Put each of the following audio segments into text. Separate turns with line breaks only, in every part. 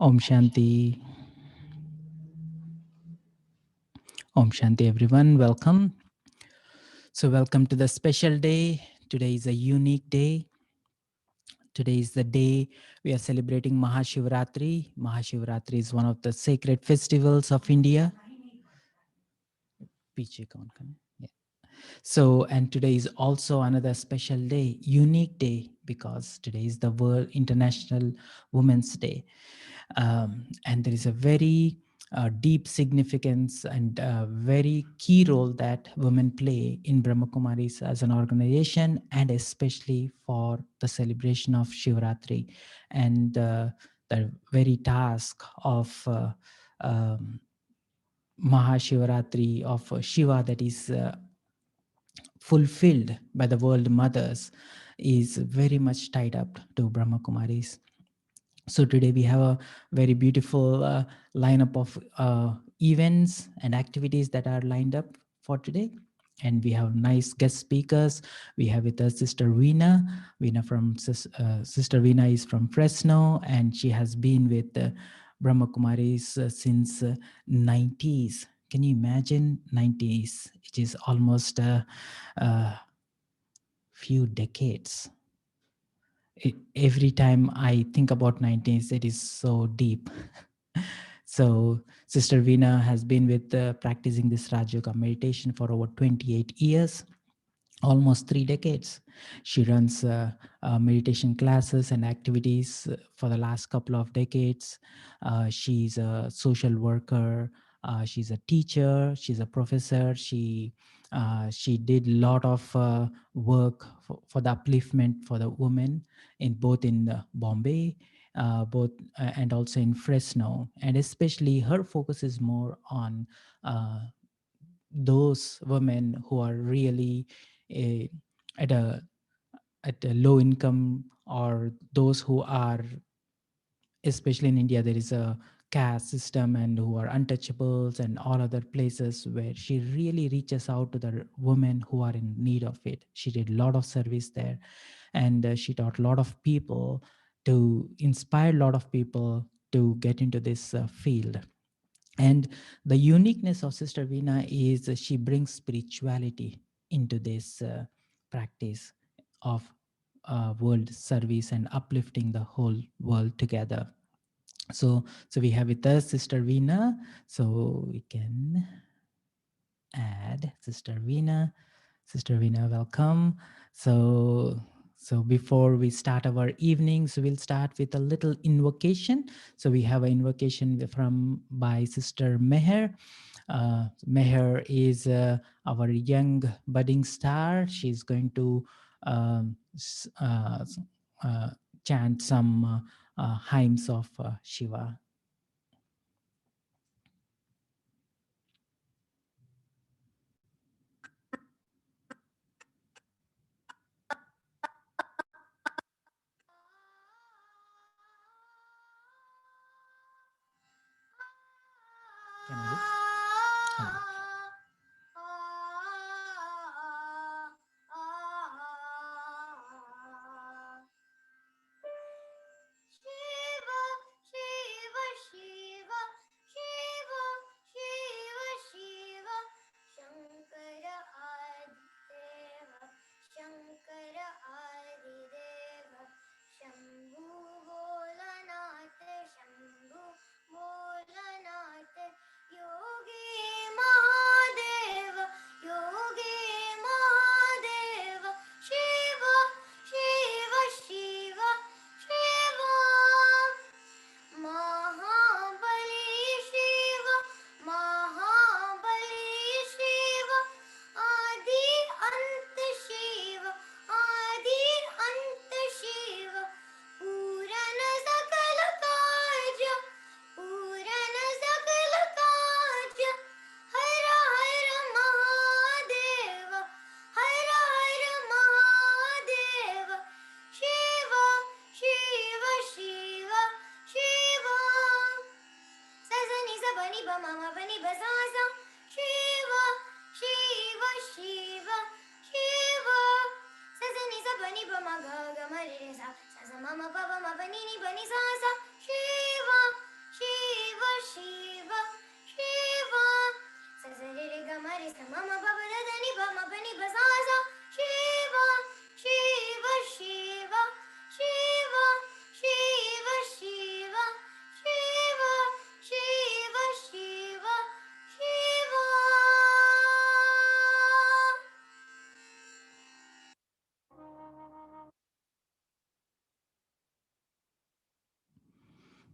Om Shanti. Om Shanti, everyone. Welcome. So, welcome to the special day. Today is a unique day. Today is the day we are celebrating Mahashivaratri. Mahashivaratri is one of the sacred festivals of India. Piche kaun kare? Yeah. So, and today is also another special day, unique day, because today is the World International Women's Day. And there is a very deep significance and very key role that women play in Brahmakumaris as an organization, and especially for the celebration of Shivaratri and the very task of Mahashivaratri of Shiva that is fulfilled by the world mothers is very much tied up to Brahmakumaris. So today we have a very beautiful lineup of events and activities that are lined up for today. And we have nice guest speakers. We have with us Sister Veena. Sister Veena is from Fresno, and she has been with Brahma Kumaris since 90s. Can you imagine 90s? It is almost a few decades. Every time I think about 90s, it is so deep. So Sister Veena has been with practicing this Raj Yoga meditation for over 28 years, almost 3 decades. She runs meditation classes and activities for the last couple of decades. She's a social worker. She's a teacher. She's a professor. She did a lot of work for the upliftment for the women in both in Bombay, both and also in Fresno, and especially her focus is more on those women who are really uh, at a low income, or those who are, especially in India, there is a caste system and who are untouchables and all other places where she really reaches out to the women who are in need of it. She did a lot of service there, and she taught a lot of people to inspire a lot of people to get into this field. And the uniqueness of Sister Veena is she brings spirituality into this practice of world service and uplifting the whole world together. So we have with us Sister Veena. So we can add Sister Veena. Sister Veena, welcome. So before we start our evenings, we'll start with a little invocation. So we have an invocation from by Sister Meher. Meher is our young budding star. She's going to um, s- uh, s- uh, chant some hymns of Shiva. Can I do? Oh.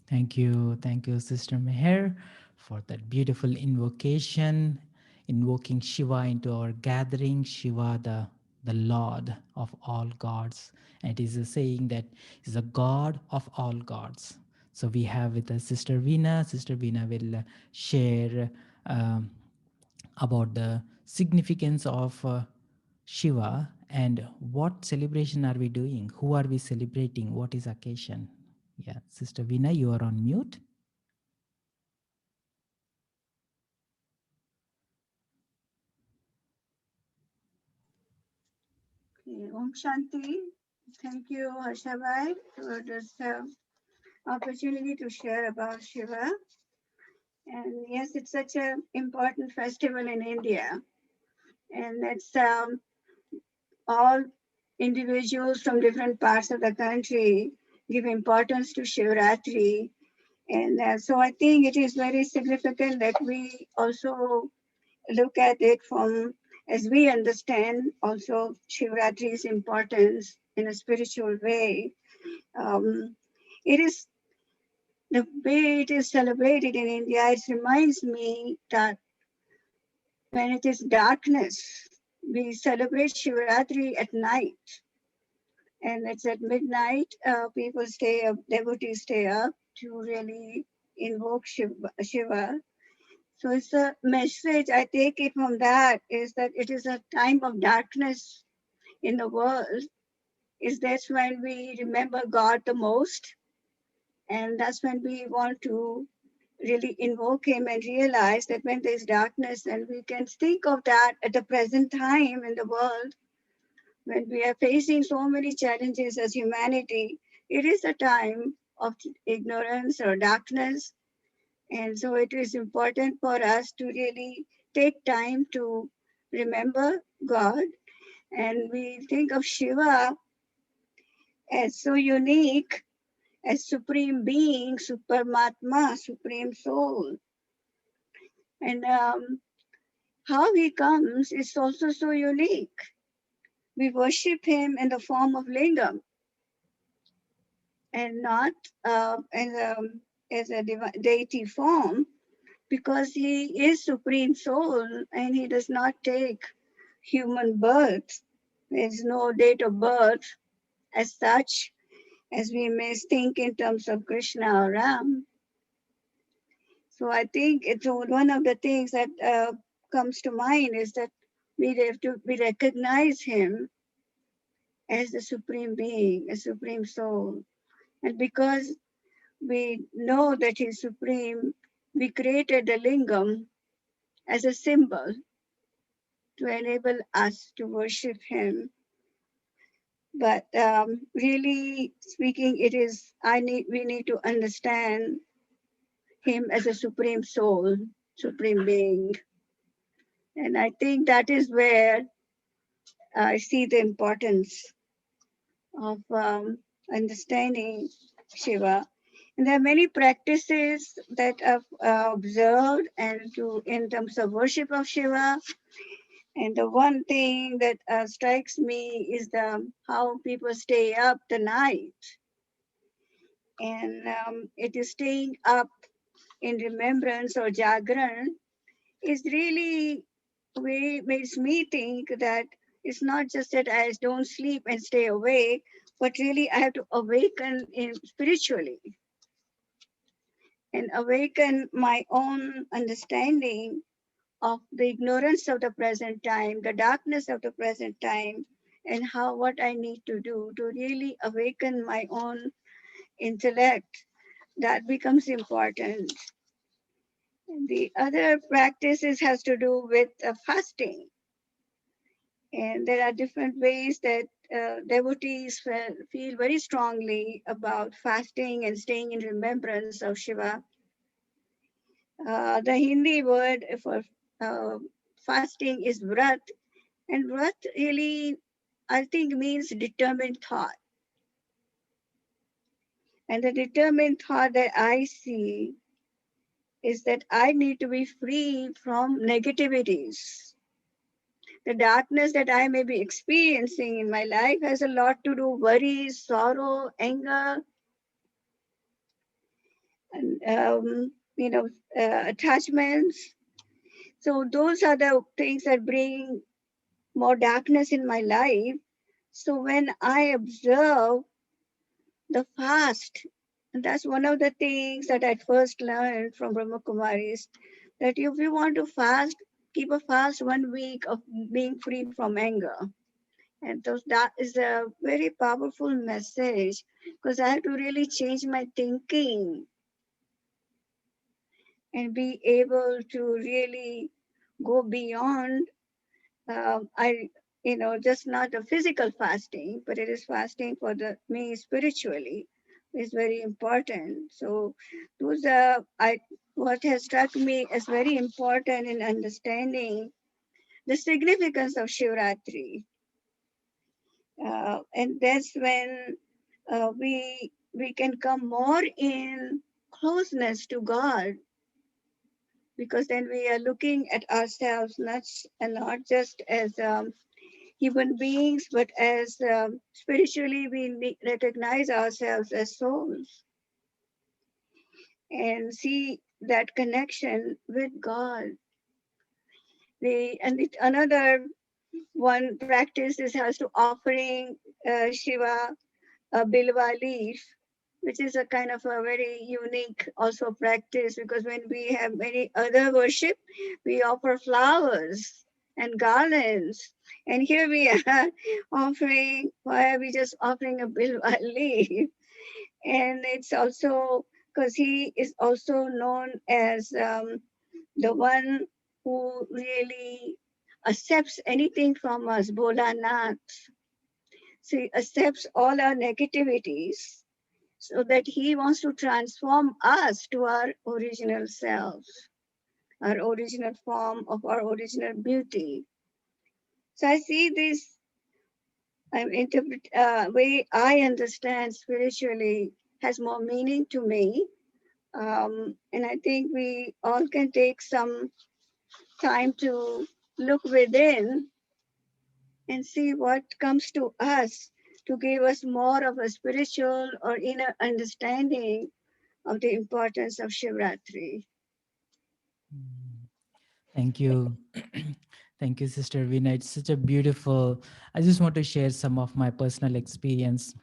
Thank you, Sister Meher, for that beautiful invocation, invoking Shiva into our gathering. Shiva, the Lord of all gods. And it is a saying that is a God of all gods. So we have with us Sister Veena. Sister Veena will share um, about the significance of Shiva and what celebration are we doing? Who are we celebrating? What is occasion? Yeah, Sister Veena, you are on mute.
Okay, Om Shanti. Thank you, Harshavai, for this opportunity to share about Shiva. And yes, it's such an important festival in India. And it's all individuals from different parts of the country give importance to Shivaratri. And so I think it is very significant that we also look at it from, as we understand also Shivratri's importance in a spiritual way. Um, it is the way it is celebrated in India. It reminds me that when it is darkness, we celebrate Shivratri at night, and it's at midnight. People stay up, devotees stay up to really invoke Shiva. So it's a message I take it from that is that it is a time of darkness in the world. Is that's when we remember God the most, and that's when we want to really invoke Him and realize that when there's darkness, and we can think of that at the present time in the world when we are facing so many challenges as humanity. It is a time of ignorance or darkness, and so it is important for us to really take time to remember God. And we think of Shiva as so unique, as supreme being, Supermatma, supreme soul. And how he comes is also so unique. We worship him in the form of lingam and not as a deity form, because he is supreme soul and he does not take human birth. There's no date of birth as such as we may think in terms of Krishna or Ram. So I think it's one of the things that comes to mind is that we recognize him as the supreme being, a supreme soul, and because we know that he's supreme, we created the lingam as a symbol to enable us to worship him. But really speaking, it is we need to understand him as a supreme soul, supreme being, and I think that is where I see the importance of understanding Shiva. And there are many practices that I've observed and to in terms of worship of Shiva. And the one thing that strikes me is the how people stay up the night, and it is staying up in remembrance or jagran is really way makes me think that it's not just that I don't sleep and stay awake, but really I have to awaken in spiritually and awaken my own understanding of the ignorance of the present time, the darkness of the present time, and how what I need to do to really awaken my own intellect. That becomes important. The other practices has to do with fasting, and there are different ways that devotees feel very strongly about fasting and staying in remembrance of Shiva. The Hindi word for uh, fasting is vrat, and vrat really, I think, means determined thought. And the determined thought that I see is that I need to be free from negativities. The darkness that I may be experiencing in my life has a lot to do worry, sorrow, anger, you know, attachments. So those are the things that bring more darkness in my life. So when I observe the fast, and that's one of the things that I first learned from Brahmakumaris, that if you want to fast, keep a fast 1 week of being free from anger. And so that is a very powerful message because I have to really change my thinking and be able to really go beyond. I, just not a physical fasting, but it is fasting for the me spiritually is very important. So those are I what has struck me as very important in understanding the significance of Shivaratri, and that's when we can come more in closeness to God, because then we are looking at ourselves not just as human beings, but as spiritually we recognize ourselves as souls and see that connection with God. Another one practice is has to offering Shiva a bilwa leaf, which is a kind of a very unique also practice, because when we have many other worship, we offer flowers and garlands. And here we are offering, why are we just offering a bilwa leaf? And it's also because he is also known as the one who really accepts anything from us, Bolanath. So he accepts all our negativities so that he wants to transform us to our original selves, our original form of our original beauty. So I see this way I understand spiritually has more meaning to me. And I think we all can take some time to look within and see what comes to us to give us more of a spiritual or inner understanding of the importance of Shivratri.
Mm. Thank you. Thank you, Sister Veena. It's such a beautiful. I just want to share some of my personal experience.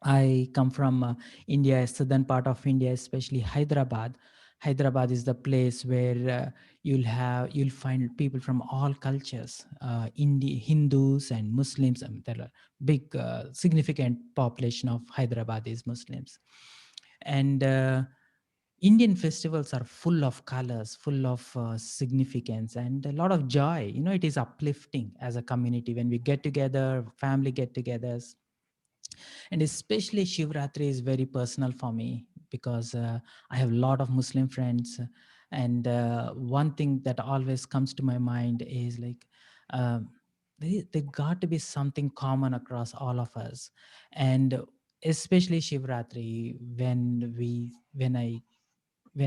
I come from India, southern part of India, especially Hyderabad. Hyderabad is the place where you'll find people from all cultures, Hindus and Muslims. There are big, significant population of Hyderabad is Muslims, and Indian festivals are full of colors, full of significance, and a lot of joy. It is uplifting as a community when we get together, family get-togethers, and especially Shivratri is very personal for me because I have a lot of Muslim friends, and one thing that always comes to my mind is like. Um, there got to be something common across all of us, and especially Shivratri, when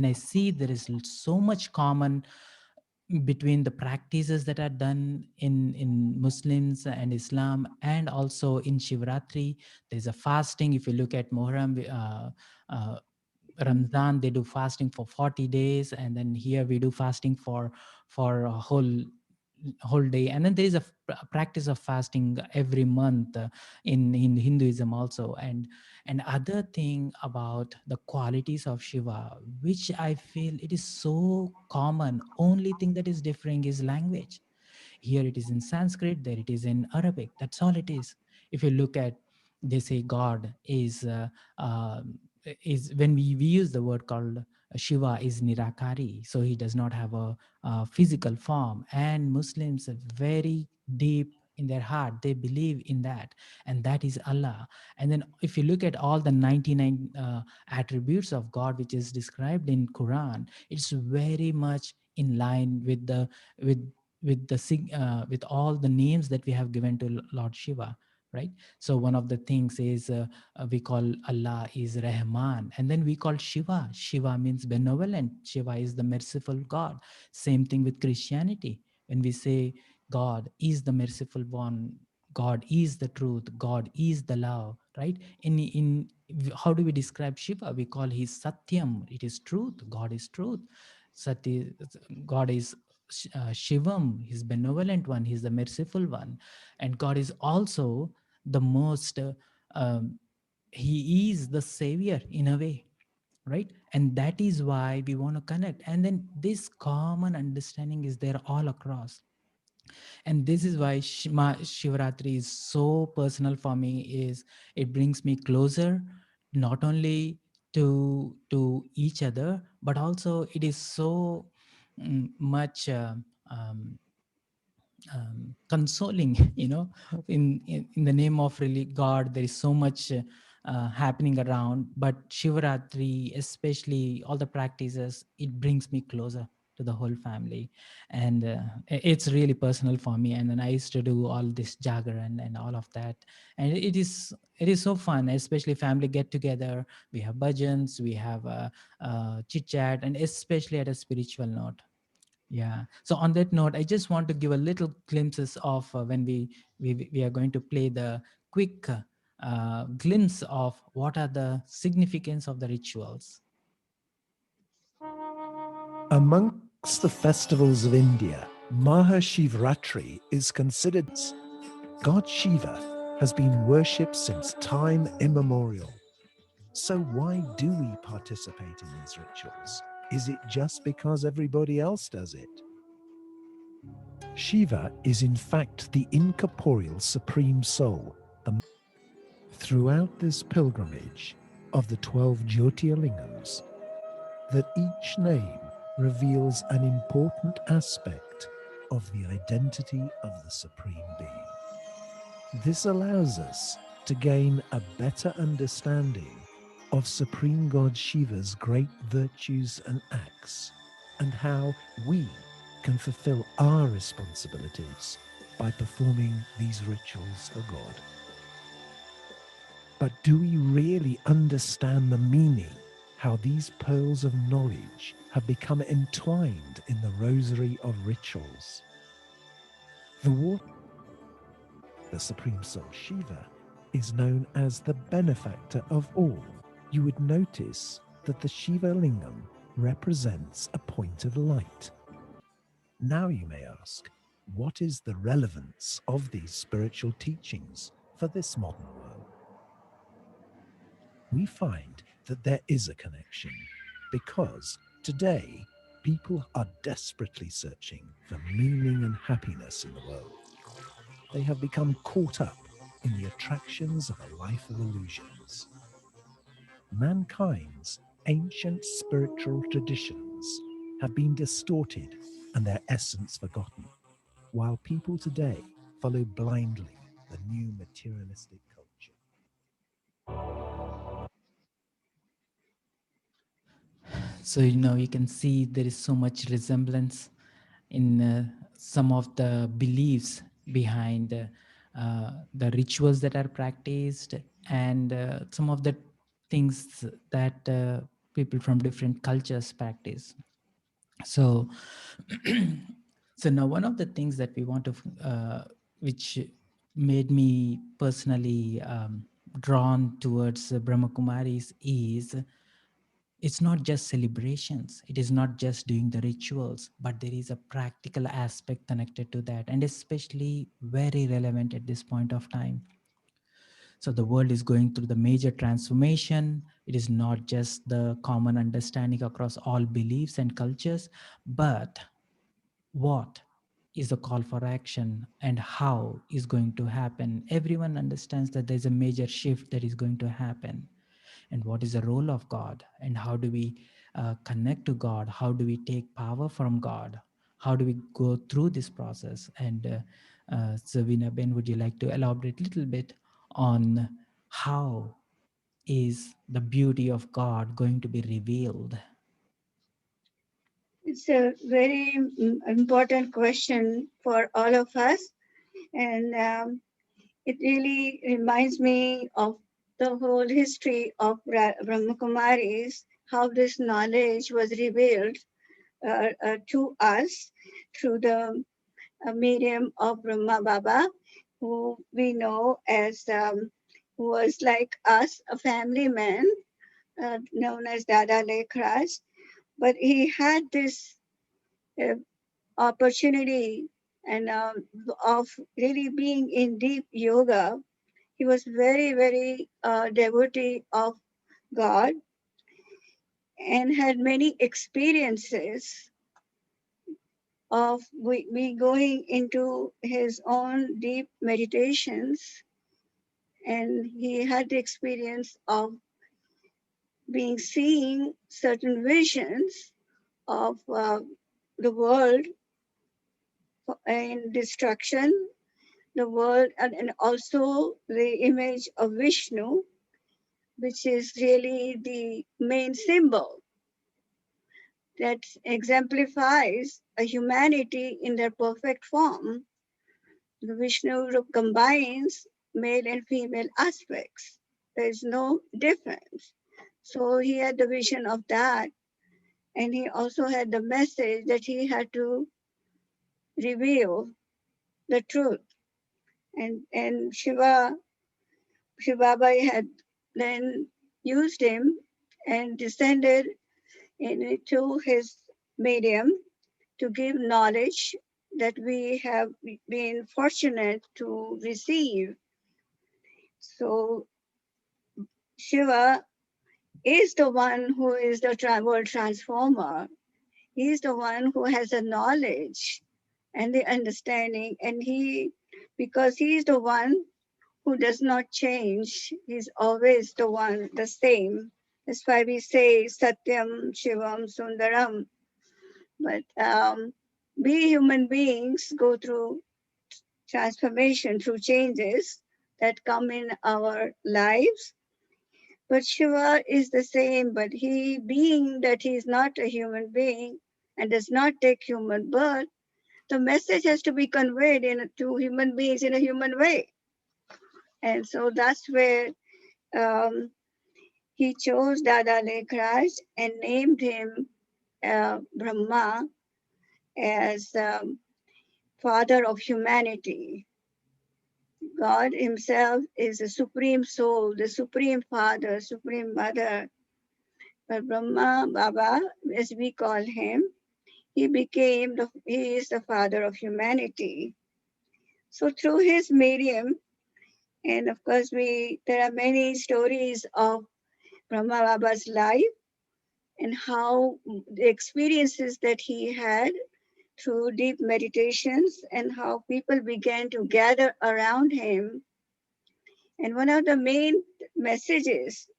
I see there is so much common between the practices that are done in Muslims and Islam, and also in Shivratri. There's a fasting. If you look at Muharram, Ramzan, they do fasting for 40 days, and then here we do fasting for a whole day. And then there is a practice of fasting every month in Hinduism also. And other thing about the qualities of Shiva, which I feel it is so common, only thing that is differing is language. Here it is in Sanskrit, there it is in Arabic. That's all it is. If you look at, they say God uh, is when we use the word called Shiva is Nirakari, so he does not have a physical form. And Muslims are very deep in their heart, they believe in that, and that is Allah. And then if you look at all the 99 attributes of God which is described in Quran, it's very much in line with with all the names that we have given to Lord Shiva, right? So one of the things is we call Allah is Rahman, and then we call Shiva means benevolent. Shiva is the merciful God. Same thing with Christianity. When we say God is the merciful one, God is the truth, God is the love, right? In how do we describe Shiva? We call he Satyam. It is truth. God is truth. Sati, God is Shivam. He's benevolent one. He's the merciful one, and God is also the most. Um, he is the savior in a way, right? And that is why we want to connect. And then this common understanding is there all across, and this is why Shivaratri is so personal for me. Is it brings me closer, not only to each other, but also it is so much consoling. In the name of really God, there is so much happening around, but Shivaratri, especially all the practices, it brings me closer to the whole family. And it's really personal for me. And then I used to do all this jagaran and all of that, and it is so fun, especially family get together. We have bhajans, we have chit chat, and especially at a spiritual note. Yeah. So on that note, I just want to give a little glimpses of when we are going to play the quick glimpse of what are the significance of the rituals.
Amongst the festivals of India, Mahashivratri is considered. God Shiva has been worshipped since time immemorial. So why do we participate in these rituals? Is it just because everybody else does it? Shiva is in fact the incorporeal supreme soul. Throughout this pilgrimage of the 12 Jyotirlingams, that each name reveals an important aspect of the identity of the Supreme Being. This allows us to gain a better understanding of Supreme God Shiva's great virtues and acts, and how we can fulfill our responsibilities by performing these rituals for God. But do we really understand the meaning, how these pearls of knowledge have become entwined in the rosary of rituals? The water, the Supreme Soul Shiva, is known as the benefactor of all. You would notice that the Shiva Lingam represents a point of light. Now you may ask, what is the relevance of these spiritual teachings for this modern world? We find that there is a connection because today people are desperately searching for meaning and happiness in the world. They have become caught up in the attractions of a life of illusions. Mankind's ancient spiritual traditions have been distorted and their essence forgotten, while people today follow blindly the new materialistic culture.
So you can see there is so much resemblance in some of the beliefs behind the rituals that are practiced, and some of the things that people from different cultures practice. So so now one of the things that we want to which made me personally drawn towards Brahmakumaris is it's not just celebrations, it is not just doing the rituals, but there is a practical aspect connected to that, and especially very relevant at this point of time. So the world is going through the major transformation. It is not just the common understanding across all beliefs and cultures, but what is the call for action and how is going to happen. Everyone understands that there's a major shift that is going to happen, and what is the role of God, and how do we connect to God, how do we take power from God, how do we go through this process. And Savina Ben, would you like to elaborate a little bit on how is the beauty of God going to be revealed?
It's a very important question for all of us, and it really reminds me of the whole history of Brahmakumaris, how this knowledge was revealed to us through the medium of Brahma Baba, who we know as who was like us, a family man, known as Dada Lekhraj. But he had this uh, opportunity and of really being in deep yoga. He was very, very devotee of God and had many experiences of we going into his own deep meditations, and he had the experience of being seeing certain visions of the world in destruction, the world, and also the image of Vishnu, which is really the main symbol that exemplifies a humanity in their perfect form. The Vishnu combines male and female aspects. There is no difference. So he had the vision of that, and he also had the message that he had to reveal the truth. And Shivaba had then used him and descended into his medium to give knowledge that we have been fortunate to receive. So Shiva is the one who is the world transformer. He is the one who has the knowledge and the understanding, and because he is the one who does not change, he's always the one, the same. That's why we say Satyam, Shivam, Sundaram. But we human beings go through transformation, through changes that come in our lives. But Shiva is the same, but he, being that he is not a human being and does not take human birth, the message has to be conveyed to human beings in a human way. And so that's where um, he chose Dada Lekhraj and named him Brahma as father of humanity. God himself is the supreme soul, the supreme father, supreme mother. But Brahma Baba, as we call him, he is the father of humanity. So through his medium, and of course there are many stories of Brahma Baba's life and how the experiences that he had through deep meditations and how people began to gather around him. And one of the main messages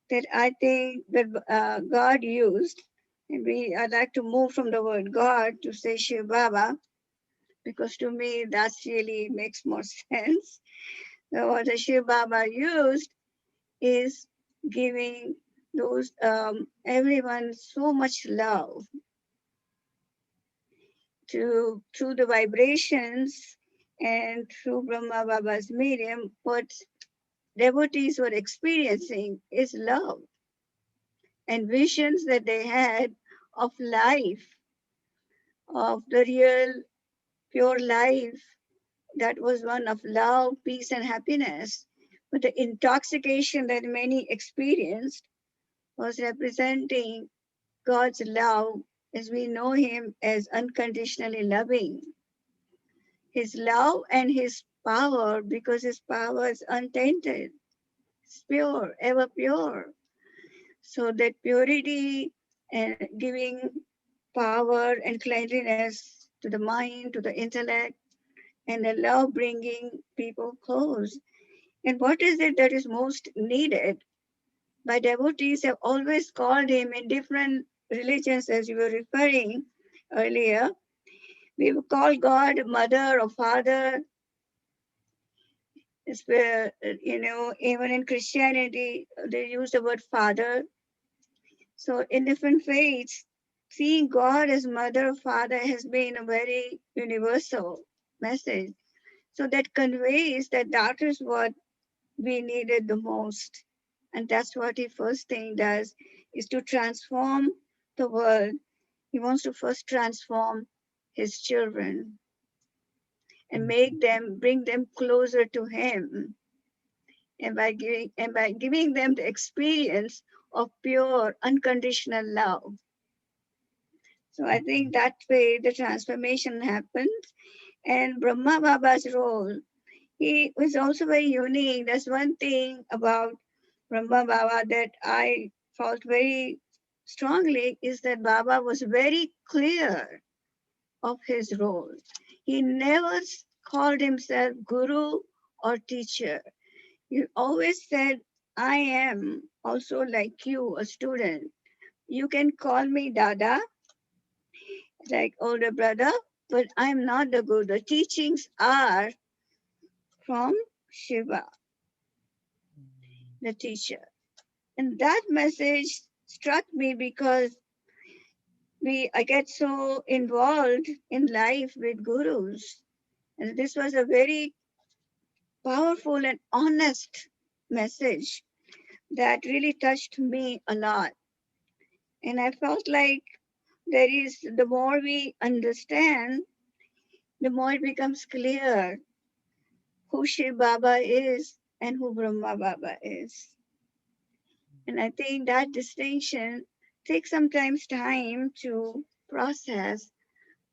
that I think that God used, and I'd like to move from the word God to say Shiv Baba, because to me that really makes more sense. What the Shiv Baba used is giving those everyone so much love through the vibrations and through Brahma Baba's medium. What devotees were experiencing is love and visions that they had of life, of the real pure life that was one of love, peace, and happiness. But the intoxication that many experienced was representing God's love as we know Him as unconditionally loving. His love and His power, because His power is untainted, it's pure, ever pure. So that purity and giving power and cleanliness to the mind, to the intellect, and the love bringing people close. And what is it that is most needed? My devotees have always called him in different religions, as you were referring earlier. We will call God mother or father. It's where, even in Christianity, they use the word father. So in different faiths, seeing God as mother or father has been a very universal message. So that conveys that is what we needed the most. And that's what he first thing does, is to transform the world. He wants to first transform his children and bring them closer to him. and by giving them the experience of pure unconditional love. So I think that way the transformation happens. And Brahma Baba's role, he was also very unique. That's one thing about Brahma Baba that I felt very strongly, is that Baba was very clear of his role. He never called himself guru or teacher. He always said, I am also like you, a student. You can call me Dada, like older brother, but I'm not the guru. The teachings are from Shiva, the teacher. And that message struck me because I get so involved in life with gurus. And this was a very powerful and honest message that really touched me a lot. And I felt like the more we understand, the more it becomes clear who Shiv Baba is and who Brahma Baba is. And I think that distinction takes sometimes time to process,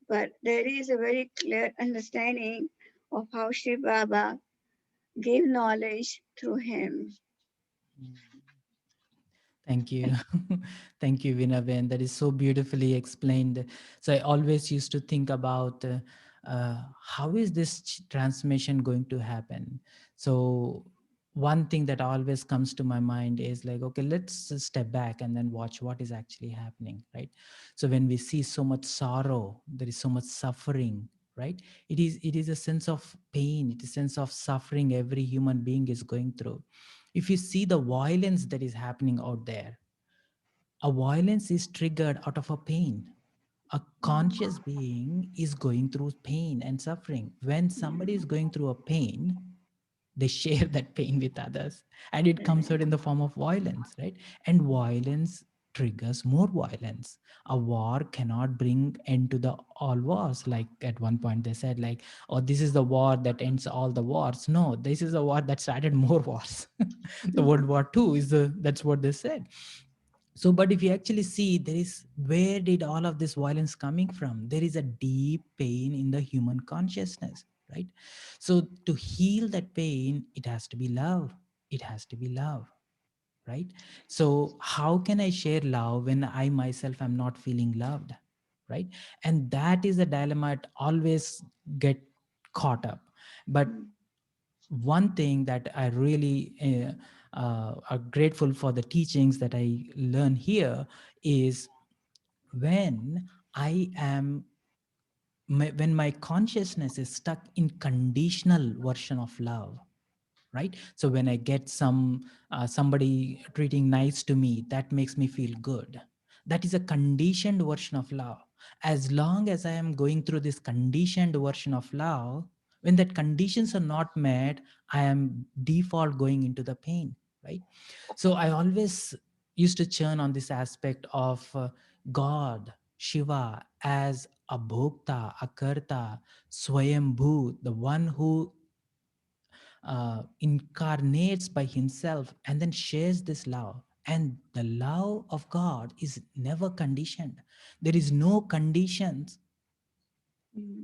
but there is a very clear understanding of how Shiv Baba gave knowledge through him.
Thank you. Thank you, Vinaben. That is so beautifully explained. So I always used to think about how is this transformation going to happen? So one thing that always comes to my mind is like, okay, let's just step back and then watch what is actually happening, right? So when we see so much sorrow, there is so much suffering, right? It is a sense of pain, it is a sense of suffering every human being is going through. If you see the violence that is happening out there, a violence is triggered out of a pain. A conscious being is going through pain and suffering. When somebody is going through a pain, they share that pain with others, and it comes out in the form of violence, right? And violence triggers more violence. A war cannot bring end to the all wars. Like at one point they said, like, oh, this is the war that ends all the wars. No, this is a war that started more wars. The World War II is the that's what they said. So but if you actually see, there is, where did all of this violence coming from? There is a deep pain in the human consciousness, right? So to heal that pain, it has to be love. It has to be love, right? So how can I share love when I myself am not feeling loved, right? And that is a dilemma. It always get caught up. But one thing that I really are grateful for, the teachings that I learn here, is when I am when my consciousness is stuck in conditional version of love, right? So when I get somebody treating nice to me, that makes me feel good. That is a conditioned version of love. As long as I am going through this conditioned version of love, when that conditions are not met, I am default going into the pain, right? So I always used to churn on this aspect of God, Shiva, as a bhokta, a karta, swayambhu, the one who incarnates by himself and then shares this love. And the love of God is never conditioned. There is no conditions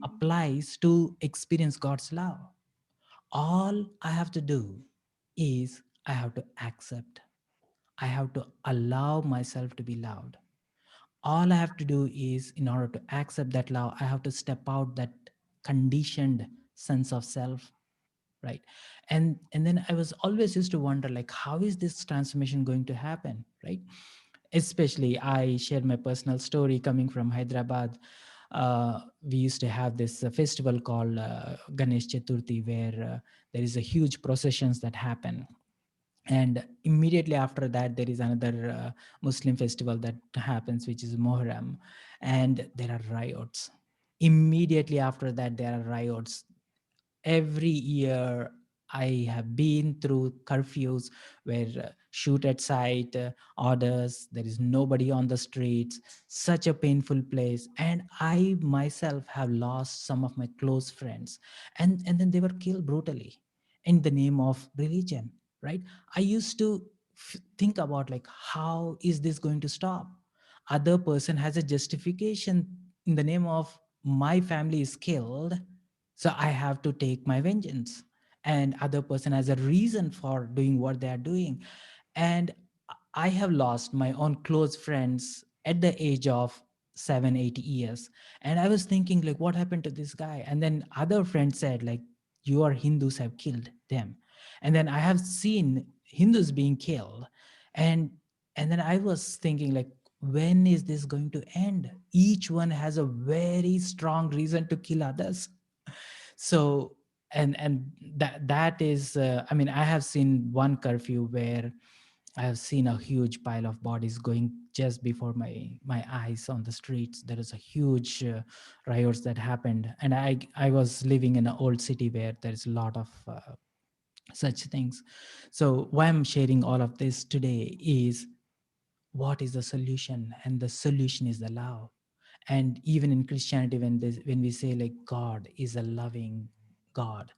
applies to experience God's love. All I have to do is I have to accept. I have to allow myself to be loved. All I have to do is, in order to accept that love, I have to step out that conditioned sense of self, right? And then I was always used to wonder, like, how is this transformation going to happen, right? Especially I share my personal story coming from Hyderabad. We used to have this festival called Ganesh Chaturthi, where there is a huge processions that happen, and immediately after that there is another Muslim festival that happens, which is Muharram, and there are riots. Immediately after that there are riots. Every year I have been through curfews where shoot at sight orders, there is nobody on the streets, such a painful place. And I myself have lost some of my close friends, and then they were killed brutally in the name of religion, right? I used to think about like, how is this going to stop? Other person has a justification in the name of my family is killed, so I have to take my vengeance. And other person has a reason for doing what they are doing. And I have lost my own close friends at the age of 7 8 years. And I was thinking like, what happened to this guy? And then other friends said like, your Hindus have killed them. And then I have seen Hindus being killed. And and then I was thinking like, when is this going to end? Each one has a very strong reason to kill others. So, and that is, I mean, I have seen one curfew where I have seen a huge pile of bodies going just before my eyes on the streets. There is a huge riots that happened, and I was living in an old city where there is a lot of such things. So why I'm sharing all of this today is, what is the solution? And the solution is the love. And even in Christianity, when we say like, God is a loving God,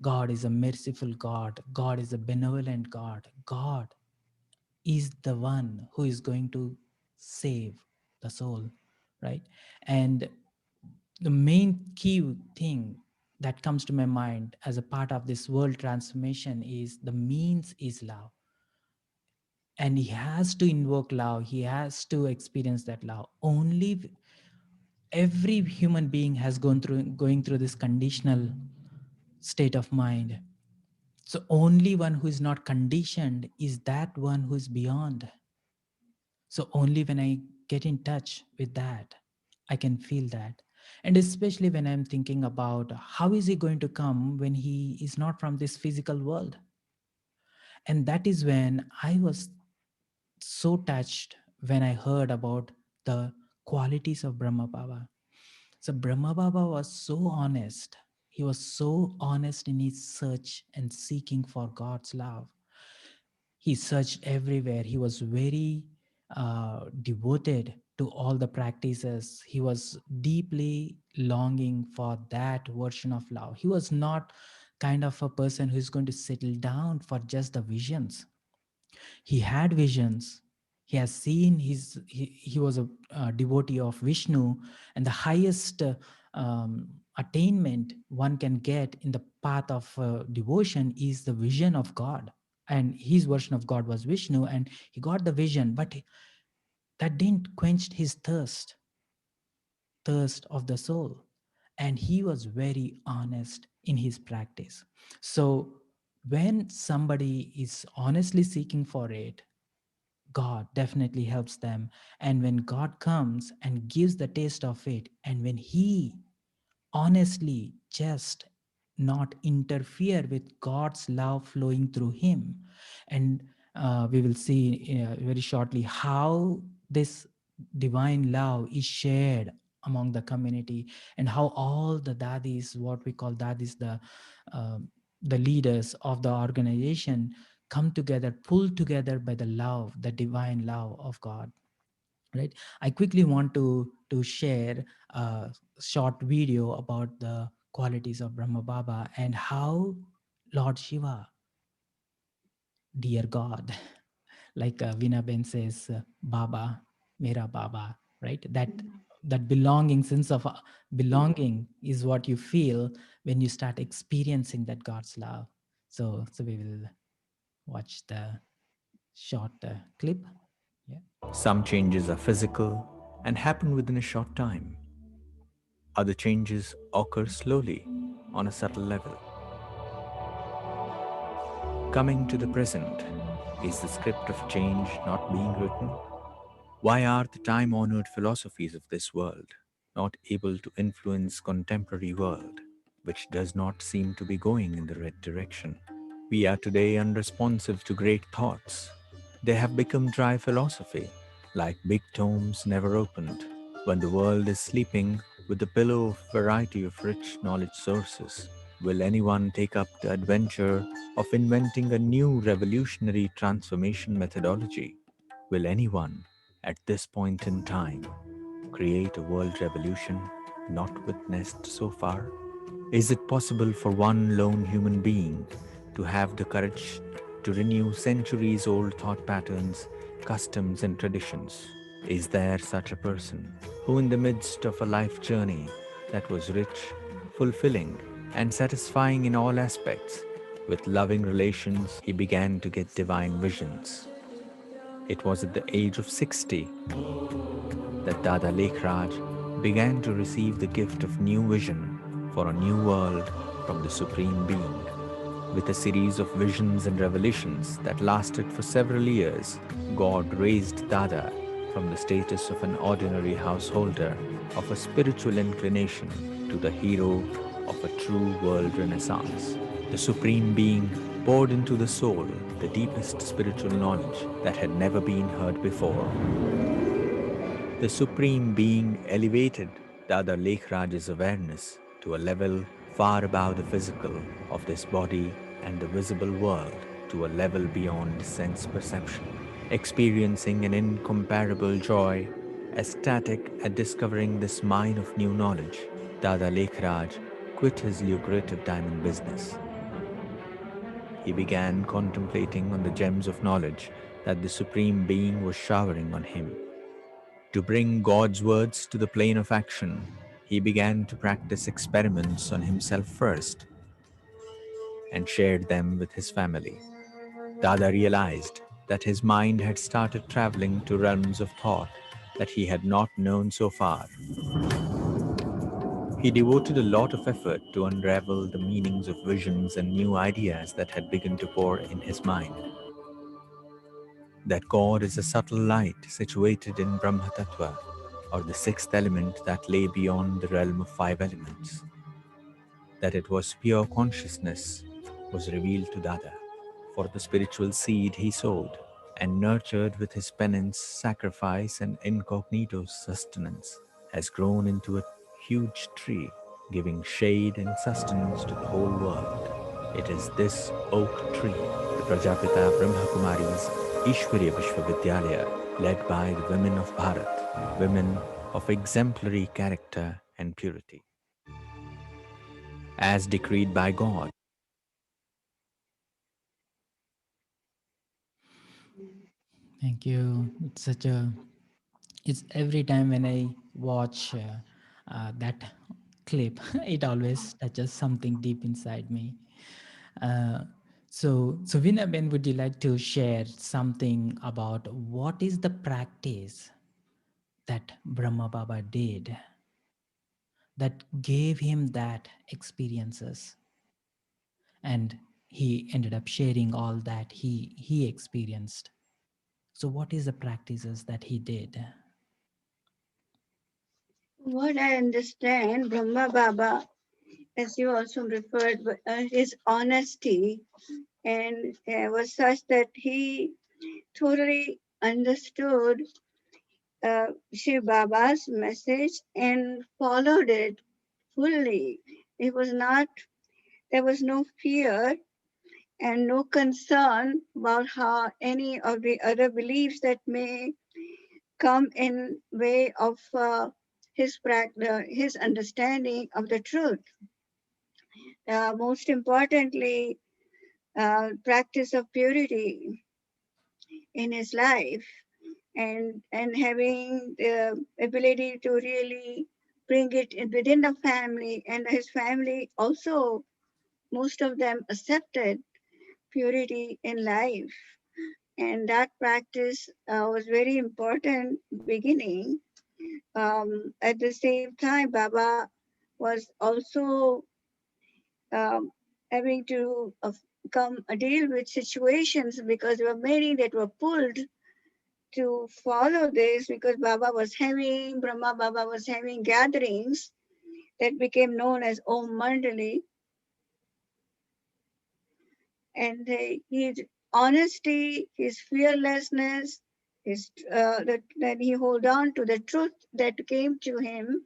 God is a merciful God, God is a benevolent God, God is the one who is going to save the soul, right? And the main key thing that comes to my mind as a part of this world transformation is, the means is love. And he has to invoke love, he has to experience that love. Every human being has going through this conditional state of mind. So only one who is not conditioned is that one who is beyond. So only when I get in touch with that, I can feel that. And especially when I'm thinking about, how is he going to come when he is not from this physical world? And that is when I was so touched when I heard about the qualities of Brahma Baba. So Brahma Baba was so honest. He was so honest in his search and seeking for God's love. He searched everywhere. He was very devoted to all the practices. He was deeply longing for that version of love. He was not kind of a person who's going to settle down for just the visions. He had visions. He has seen he was a devotee of Vishnu, and the highest attainment one can get in the path of devotion is the vision of God. And his version of God was Vishnu, and he got the vision, but that didn't quench his thirst of the soul. And he was very honest in his practice. So when somebody is honestly seeking for it, God definitely helps them. And when God comes and gives the taste of it, and when He honestly just not interfere with God's love flowing through him. And we will see very shortly how this divine love is shared among the community, and how all the dadis, what we call dadis, the leaders of the organization, come together, pulled together by the love, the divine love of God, right? I quickly want to share a short video about the qualities of Brahma Baba and how Lord Shiva, dear God, like Veena Ben says, Baba, Mera Baba, right? That belonging, sense of belonging is what you feel when you start experiencing that God's love. So we will watch the short clip. Yeah.
Some changes are physical and happen within a short time. Other changes occur slowly on a subtle level. Coming to the present is the script of change not being written. Why are the time-honored philosophies of this world not able to influence contemporary world, which does not seem to be going in the right direction? We are today unresponsive to great thoughts. They have become dry philosophy, like big tomes never opened. When the world is sleeping with the pillow of variety of rich knowledge sources, will anyone take up the adventure of inventing a new revolutionary transformation methodology? Will anyone, at this point in time, create a world revolution not witnessed so far? Is it possible for one lone human being to have the courage to renew centuries old thought patterns, customs, and traditions. Is there such a person who, in the midst of a life journey that was rich, fulfilling, and satisfying in all aspects, with loving relations, he began to get divine visions? It was at the age of 60 that Dada Lekhraj began to receive the gift of new vision for a new world from the Supreme Being. With a series of visions and revelations that lasted for several years, God raised Dada from the status of an ordinary householder of a spiritual inclination to the hero of a true world renaissance. The Supreme Being poured into the soul the deepest spiritual knowledge that had never been heard before. The Supreme Being elevated Dada Lekhraj's awareness to a level far above the physical of this body and the visible world, to a level beyond sense perception. Experiencing an incomparable joy, ecstatic at discovering this mine of new knowledge, Dada Lekhraj quit his lucrative diamond business. He began contemplating on the gems of knowledge that the Supreme Being was showering on him. To bring God's words to the plane of action, he began to practice experiments on himself first and shared them with his family. Dada realized that his mind had started traveling to realms of thought that he had not known so far. He devoted a lot of effort to unravel the meanings of visions and new ideas that had begun to pour in his mind. That God is a subtle light situated in Brahma Tattva, or the sixth element that lay beyond the realm of five elements. That it was pure consciousness was revealed to Dada, for the spiritual seed he sowed and nurtured with his penance, sacrifice, and incognito sustenance has grown into a huge tree, giving shade and sustenance to the whole world. It is this oak tree, the Prajapita Brahmakumaris Ishwariya Vishwavidyalaya, led by the women of Bharat, women of exemplary character and purity, as decreed by God.
Thank you. It's such a. It's every time when I watch that clip, it always touches something deep inside me. Uh, so Vinay, Ben, would you like to share something about what is the practice that Brahma Baba did that gave him that experiences, and he ended up sharing all that he experienced? So what is the practices that he did?
What I understand, Brahma Baba, as you also referred, his honesty and was such that he totally understood Shiv Baba's message and followed it fully. It was not, there was no fear and no concern about how any of the other beliefs that may come in way of his understanding of the truth. Most importantly, practice of purity in his life, and having the ability to really bring it in within the family, and his family also, most of them accepted purity in life, and that practice was very important beginning. At the same time, Baba was also um, having to come deal with situations, because there were many that were pulled to follow this, because Brahma Baba was having gatherings that became known as Om Mandali, and his honesty, his fearlessness, that he hold on to the truth that came to him.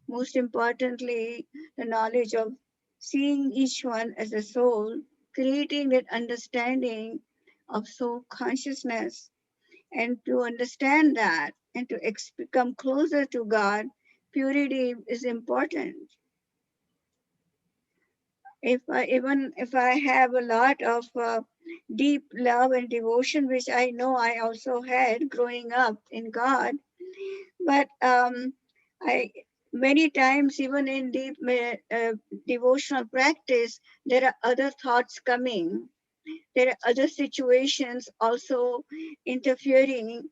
Most importantly, the knowledge of seeing each one as a soul, creating that understanding of soul consciousness, and to understand that and to become closer to God, purity is important. Even if I have a lot of deep love and devotion, which I know I also had growing up in God, but I many times even in deep devotional practice, there are other thoughts coming. There are other situations also interfering,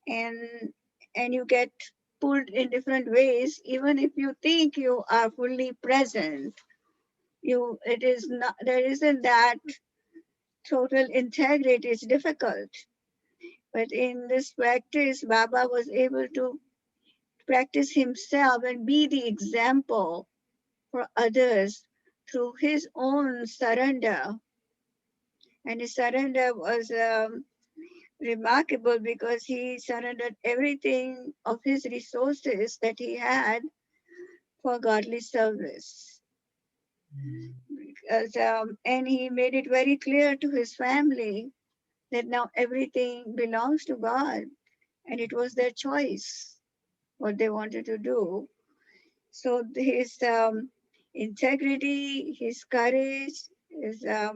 and you get pulled in different ways. Even if you think you are fully present, it is not. There isn't that total integrity. It's difficult. But in this practice, Baba was able to practice himself and be the example for others through his own surrender. And his surrender was remarkable because he surrendered everything of his resources that he had for godly service. And he made it very clear to his family that now everything belongs to God and it was their choice what they wanted to do. So his integrity, his courage, his uh,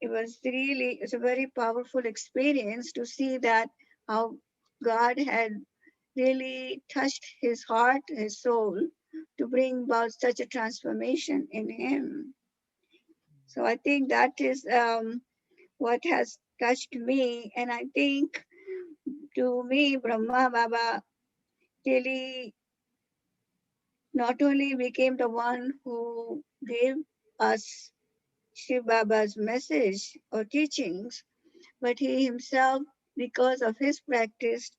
it's a very powerful experience to see that how God had really touched his heart, his soul, to bring about such a transformation in him. So I think that is what has touched me, and I think to me, Brahma Baba really not only became the one who gave us Shiv Baba's message or teachings, but he himself, because of his practice,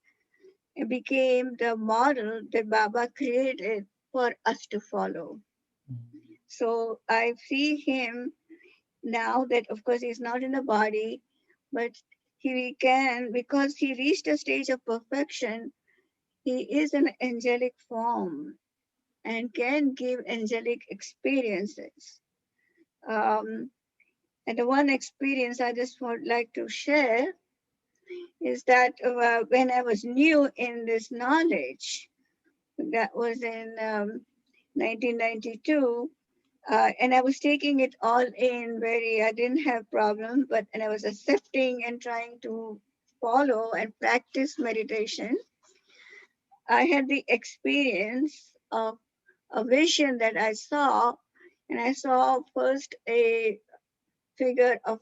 became the model that Baba created for us to follow. So I see him now that, of course, he's not in the body, but he can, because he reached a stage of perfection, he is an angelic form and can give angelic experiences. Um, and the one experience I just would like to share is that when I was new in this knowledge, that was in 1992, and I was taking it all in I didn't have problems, but and I was accepting and trying to follow and practice meditation. I had the experience of a vision that I saw, and I saw first a figure of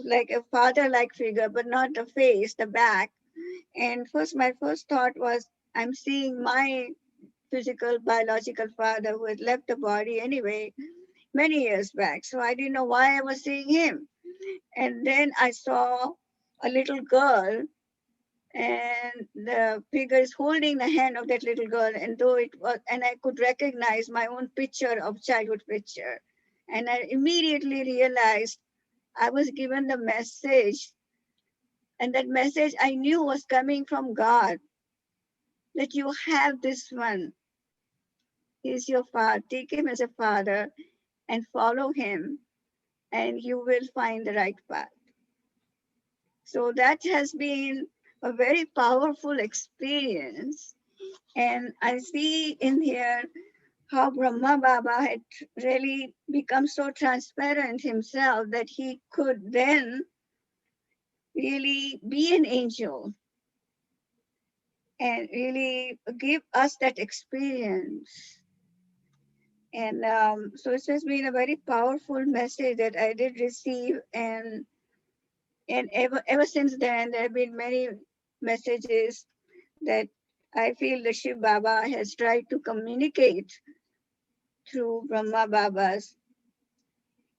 like a father-like figure, but not the face, the back. And my first thought was, I'm seeing my physical, biological father who had left the body anyway many years back. So I didn't know why I was seeing him. And then I saw a little girl, and the figure is holding the hand of that little girl. And though it was, and I could recognize my own picture of childhood picture. And I immediately realized I was given the message, and that message I knew was coming from God, that you have this one. He's your father. Take him as a father and follow him, and you will find the right path. So that has been a very powerful experience. And I see in here how Brahma Baba had really become so transparent himself that he could then really be an angel and really give us that experience. And so it has been a very powerful message that I did receive, and ever since then there have been many messages that I feel the Shiv Baba has tried to communicate through Brahma Baba's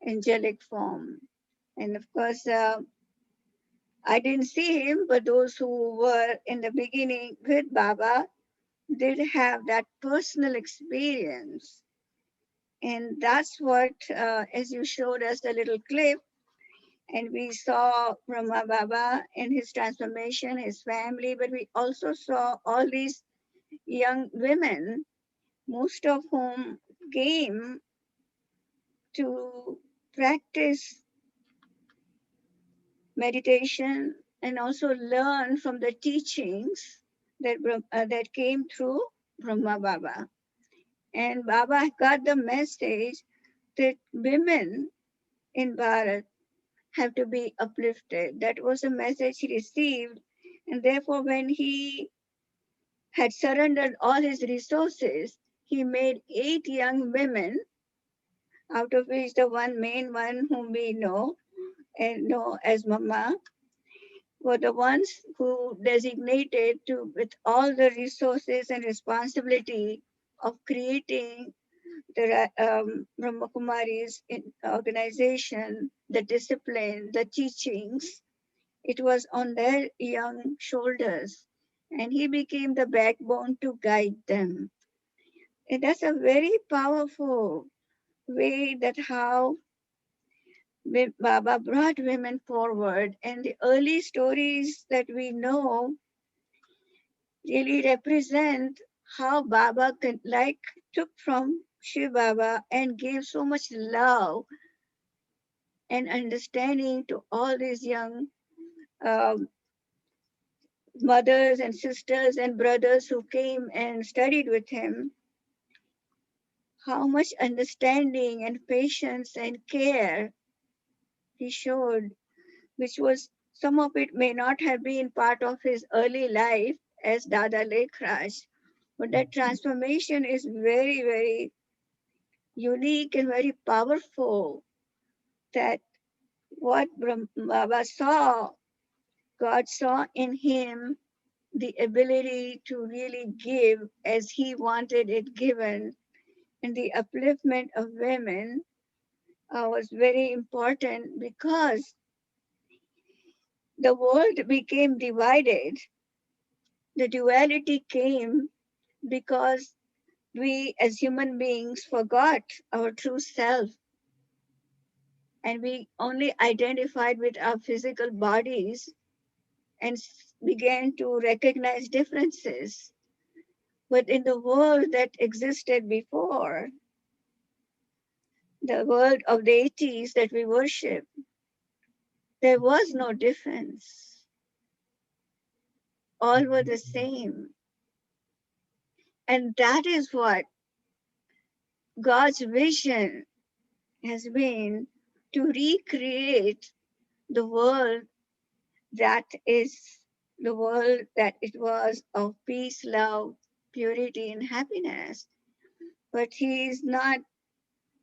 angelic form. And of course, I didn't see him, but those who were in the beginning with Baba did have that personal experience. And that's what, as you showed us the little clip, and we saw Brahma Baba in his transformation, his family, but we also saw all these young women, most of whom came to practice meditation and also learn from the teachings that came through Brahma Baba. And Baba got the message that women in Bharat have to be uplifted. That was a message he received. And therefore, when he had surrendered all his resources, he made 8 young women, out of which the one main one whom we know and know as Mama, were the ones who designated to with all the resources and responsibility of creating the Brahmakumaris in organization, the discipline, the teachings. It was on their young shoulders, and he became the backbone to guide them. And that's a very powerful way that how Baba brought women forward, and the early stories that we know really represent how Baba took from Shiv Baba and gave so much love and understanding to all these young um, mothers and sisters and brothers who came and studied with him, how much understanding and patience and care he showed, which was some of it may not have been part of his early life as Dada Lekhraj, but that transformation is very, very unique and very powerful. That what Baba saw, God saw in him the ability to really give as he wanted it given, and the upliftment of women was very important because the world became divided. The duality came because we as human beings forgot our true self, and we only identified with our physical bodies and began to recognize differences. But in the world that existed before, the world of deities that we worship, there was no difference. All were the same. And that is what God's vision has been, to recreate the world that is the world that it was of peace, love, purity, and happiness. But He is not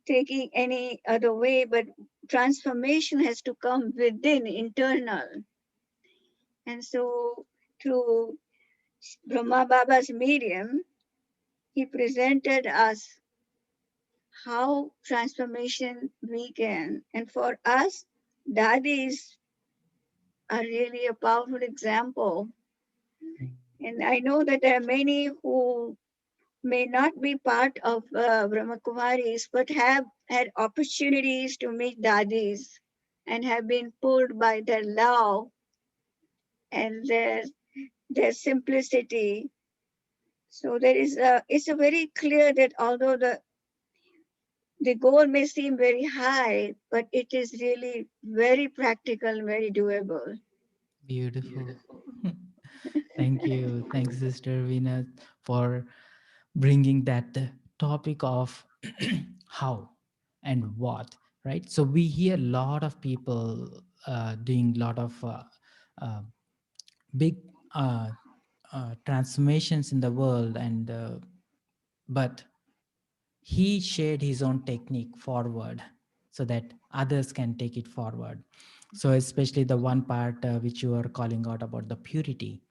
taking any other way, but transformation has to come within, internal. And so, through Brahma Baba's medium, he presented us how transformation began. And for us, daddies are really a powerful example. And I know that there are many who may not be part of Brahmakumaris, but have had opportunities to meet daddies and have been pulled by their love and their simplicity. So it's a very clear that although the goal may seem very high, but it is really very practical, very doable.
Beautiful. Thank you. Thanks, Sister Veena, for bringing that topic of how and what, right? So we hear a lot of people doing a lot of uh, big transformations in the world, and but he shared his own technique forward so that others can take it forward. So especially the one part which you are calling out about the purity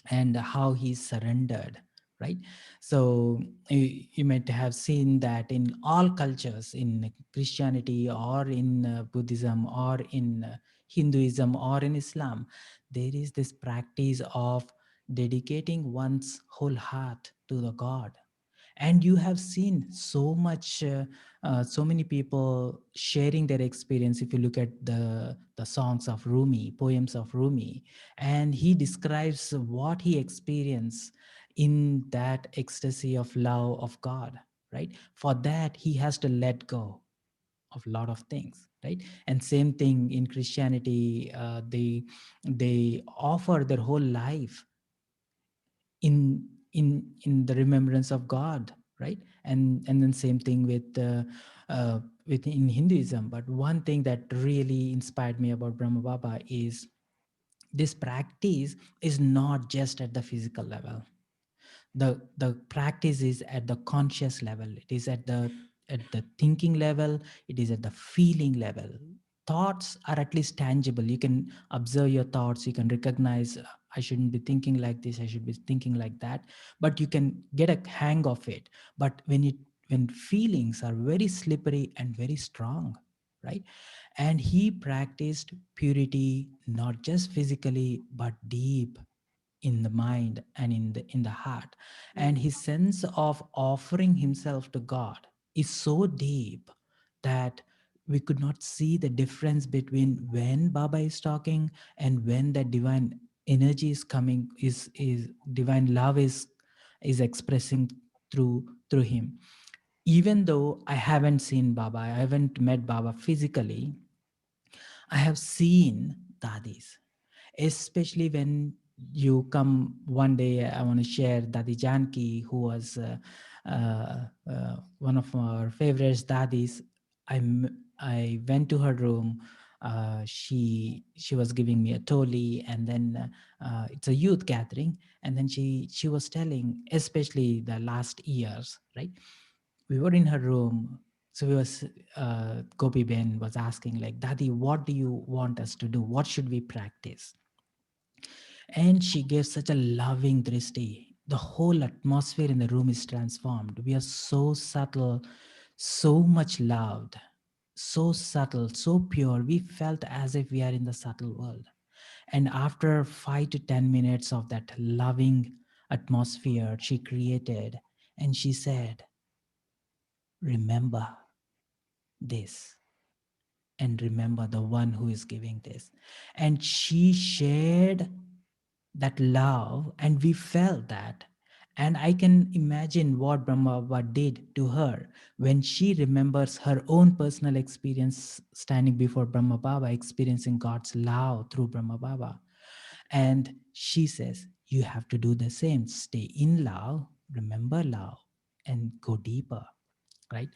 and how he surrendered, right? So you might have seen that in all cultures, in Christianity or in Buddhism or in Hinduism or in Islam, there is this practice of dedicating one's whole heart to the God. And you have seen so much so many people sharing their experience. If you look at the songs of Rumi, poems of Rumi, and he describes what he experienced in that ecstasy of love of God, right? For that he has to let go of a lot of things, right? And same thing in Christianity, they offer their whole life in the remembrance of God, right? And then same thing with in Hinduism. But one thing that really inspired me about Brahma Baba is this practice is not just at the physical level. The practice is at the conscious level. It is at the thinking level. It is at the feeling level. Thoughts are at least tangible. You can observe your thoughts. You can recognize, I shouldn't be thinking like this, I should be thinking like that. But you can get a hang of it. But when feelings are very slippery and very strong, right? And he practiced purity not just physically but deep in the mind and in the heart. And his sense of offering himself to God is so deep that we could not see the difference between when Baba is talking and when that divine energy is coming, is divine love is expressing through him. Even though I haven't seen Baba, I haven't met Baba physically, I have seen dadis, especially when you come one day. I want to share Dadi Janki, who was one of our favorites dadis. I went to her room. She was giving me a toli, and then it's a youth gathering, and then she was telling, especially the last years, right? We were in her room. So we was Gopi Ben was asking like, Dadi, what do you want us to do? What should we practice? And she gave such a loving drishti. The whole atmosphere in the room is transformed. We are so subtle, so much loved, so subtle, so pure. We felt as if we are in the subtle world. And after 5 to 10 minutes of that loving atmosphere she created, and she said, remember this, and remember the one who is giving this. And she shared that love, and we felt that. And I can imagine what Brahma Baba did to her when she remembers her own personal experience standing before Brahma Baba, experiencing God's love through Brahma Baba. And she says, you have to do the same. Stay in love, remember love, and go deeper, right?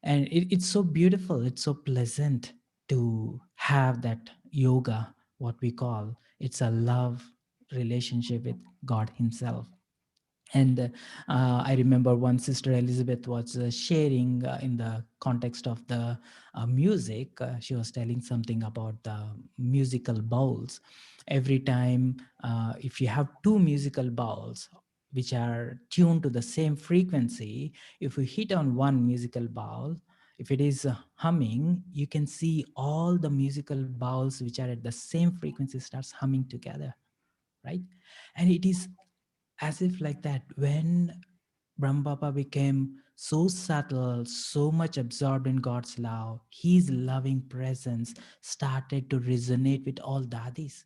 And it's so beautiful, it's so pleasant to have that yoga, what we call it's a love relationship with God himself. And I remember one sister Elizabeth was sharing in the context of the music. She was telling something about the musical bowls. Every time, if you have two musical bowls which are tuned to the same frequency, if you hit on one musical bowl, if it is humming, you can see all the musical bowls which are at the same frequency starts humming together, right? And it is as if like that, when Brahmababa became so subtle, so much absorbed in God's love, his loving presence started to resonate with all dadis.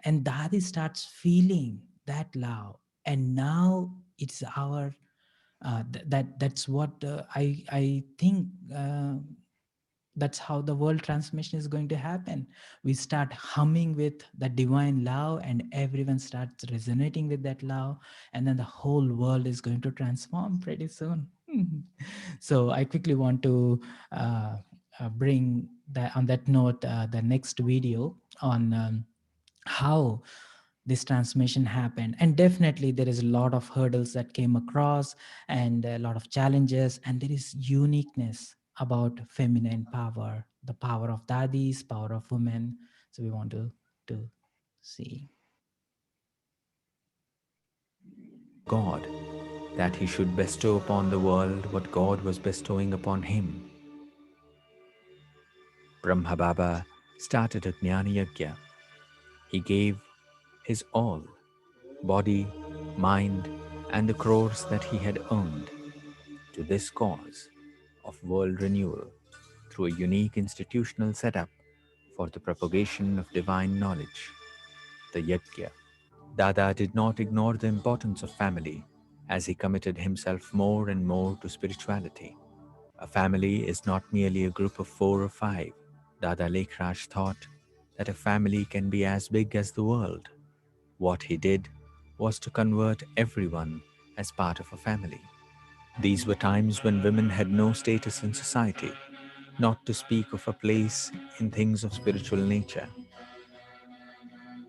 And daddy starts feeling that love. And now it's our that's what I think that's how the world transmission is going to happen. We start humming with the divine love, and everyone starts resonating with that love, and then the whole world is going to transform pretty soon. So I quickly want to bring that on that note, the next video on how this transformation happened. And definitely there is a lot of hurdles that came across, and a lot of challenges, and there is uniqueness about feminine power, the power of dadis, power of women. So we want to see.
God, that he should bestow upon the world what God was bestowing upon him. Brahma Baba started a Jnana Yajna. He gave his all, body, mind, and the crores that he had earned, to this cause of world renewal through a unique institutional setup for the propagation of divine knowledge, the Yajna. Dada did not ignore the importance of family as he committed himself more and more to spirituality. A family is not merely a group of 4 or 5. Dada Lekhraj thought that a family can be as big as the world. What he did was to convert everyone as part of a family. These were times when women had no status in society, not to speak of a place in things of spiritual nature.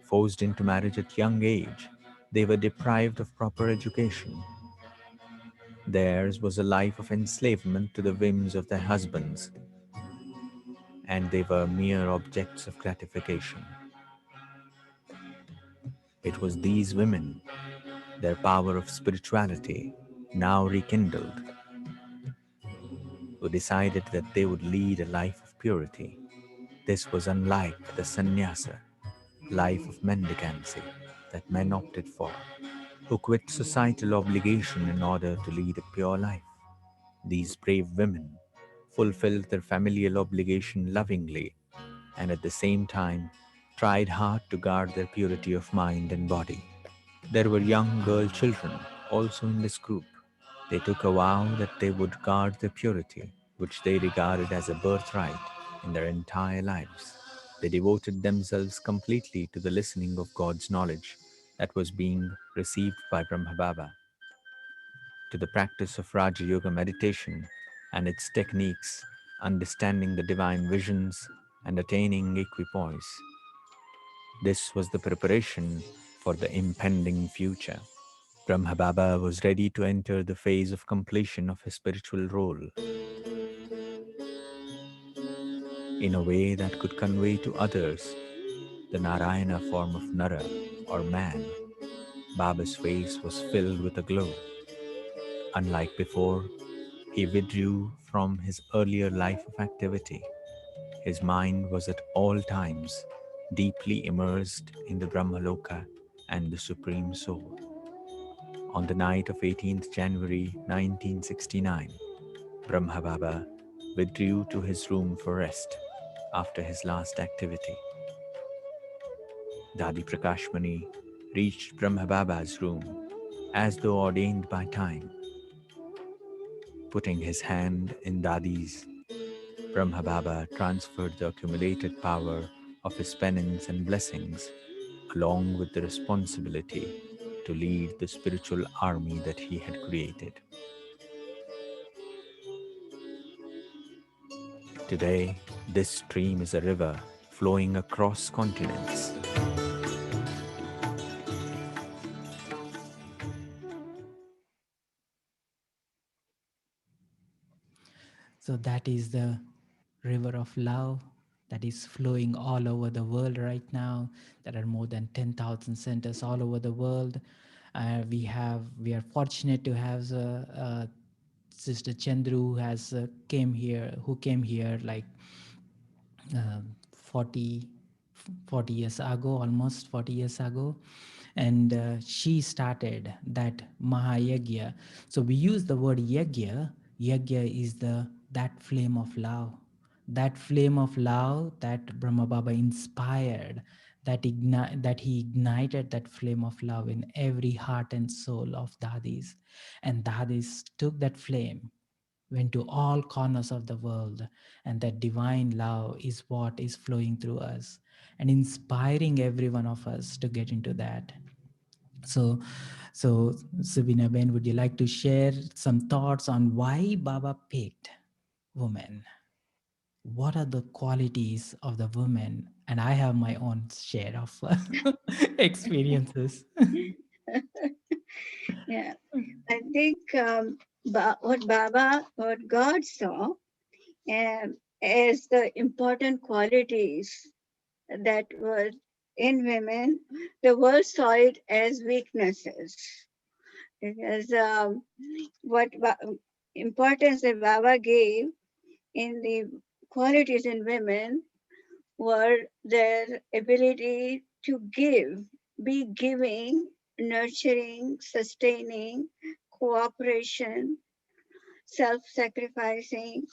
Forced into marriage at young age, they were deprived of proper education. Theirs was a life of enslavement to the whims of their husbands, and they were mere objects of gratification. It was these women, their power of spirituality now rekindled, who decided that they would lead a life of purity. This was unlike the sannyasa, life of mendicancy, that men opted for, who quit societal obligation in order to lead a pure life. These brave women fulfilled their familial obligation lovingly and at the same time tried hard to guard their purity of mind and body. There were young girl children also in this group. They took a vow that they would guard their purity, which they regarded as a birthright in their entire lives. They devoted themselves completely to the listening of God's knowledge that was being received by Brahma Baba, to the practice of Raja Yoga meditation and its techniques, understanding the divine visions and attaining equipoise. This was the preparation for the impending future. Brahma Baba was ready to enter the phase of completion of his spiritual role in a way that could convey to others the Narayana form of Nara or man. Baba's face was filled with a glow. Unlike before, he withdrew from his earlier life of activity. His mind was at all times deeply immersed in the Brahmaloka and the Supreme Soul. On the night of 18th January 1969, Brahma Baba withdrew to his room for rest after his last activity. Dadi Prakashmani reached Brahma Baba's room as though ordained by time. Putting his hand in Dadi's, Brahma Baba transferred the accumulated power of his penance and blessings, along with the responsibility to lead the spiritual army that he had created. Today, this stream is a river flowing across continents.
So that is the river of love that is flowing all over the world right now. There are more than 10,000 centers all over the world. We are fortunate to have Sister Chandru who came here like 40 40 years ago, almost 40 years ago, and she started that mahayagya. So we use the word yagya. Yagya is the that flame of love, that flame of love that Brahma Baba inspired, that he ignited that flame of love in every heart and soul of dadis, and dadis took that flame, went to all corners of the world, and that divine love is what is flowing through us and inspiring every one of us to get into that. So, so Sabina Ben, would you like to share some thoughts on why Baba picked women? What are the qualities of the woman? And I have my own share of experiences.
Yeah, I think what God saw as the important qualities that were in women, the world saw it as weaknesses. Because what importance that Baba gave in the qualities in women were their ability to give, be giving, nurturing, sustaining, cooperation, self sacrificing,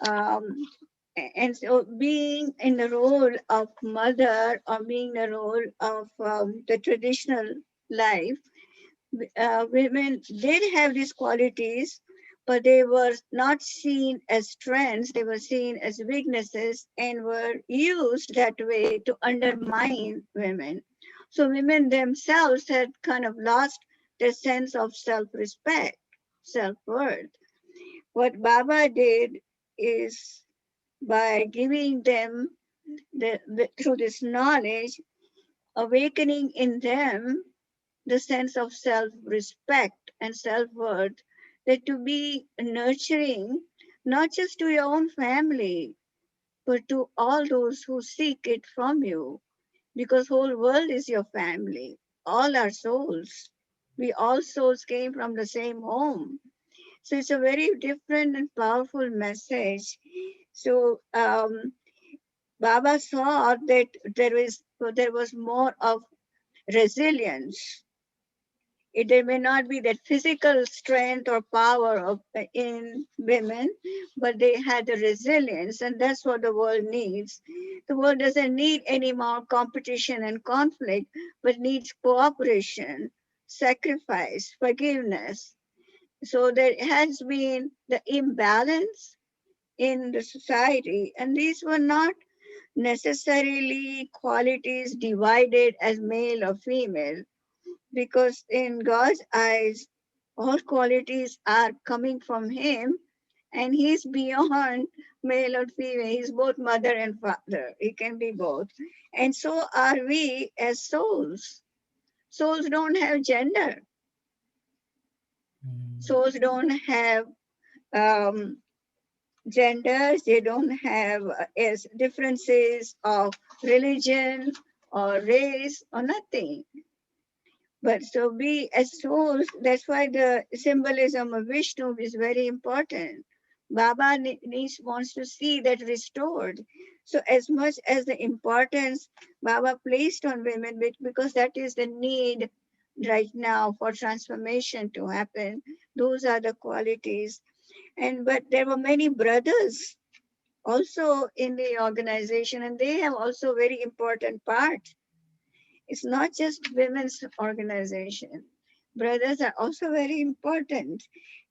um, and so being in the role of mother or being the role of the traditional life, women did have these qualities, but they were not seen as strengths, they were seen as weaknesses and were used that way to undermine women. So women themselves had kind of lost their sense of self respect. self-worth. What Baba did is by giving them through this knowledge, awakening in them the sense of self-respect and self-worth, that to be nurturing not just to your own family, but to all those who seek it from you, because whole world is your family. All are souls. We all souls came from the same home. So it's a very different and powerful message. So Baba saw that there was more of resilience. There may not be that physical strength or power in women, but they had the resilience, and that's what the world needs. The world doesn't need any more competition and conflict, but needs cooperation, sacrifice, forgiveness. So there has been the imbalance in the society, and these were not necessarily qualities divided as male or female, because in God's eyes, all qualities are coming from Him, and He's beyond male or female. He's both mother and father. He can be both. And so are we as souls. Souls don't have gender,
Mm.
souls don't have um, genders, they don't have as differences of religion or race or nothing. But so we as souls, that's why the symbolism of Vishnu is very important. Baba wants to see that restored. So as much as the importance Baba placed on women, because that is the need right now for transformation to happen, those are the qualities. And but there were many brothers also in the organization, and they have also very important part. It's not just women's organization. Brothers are also very important.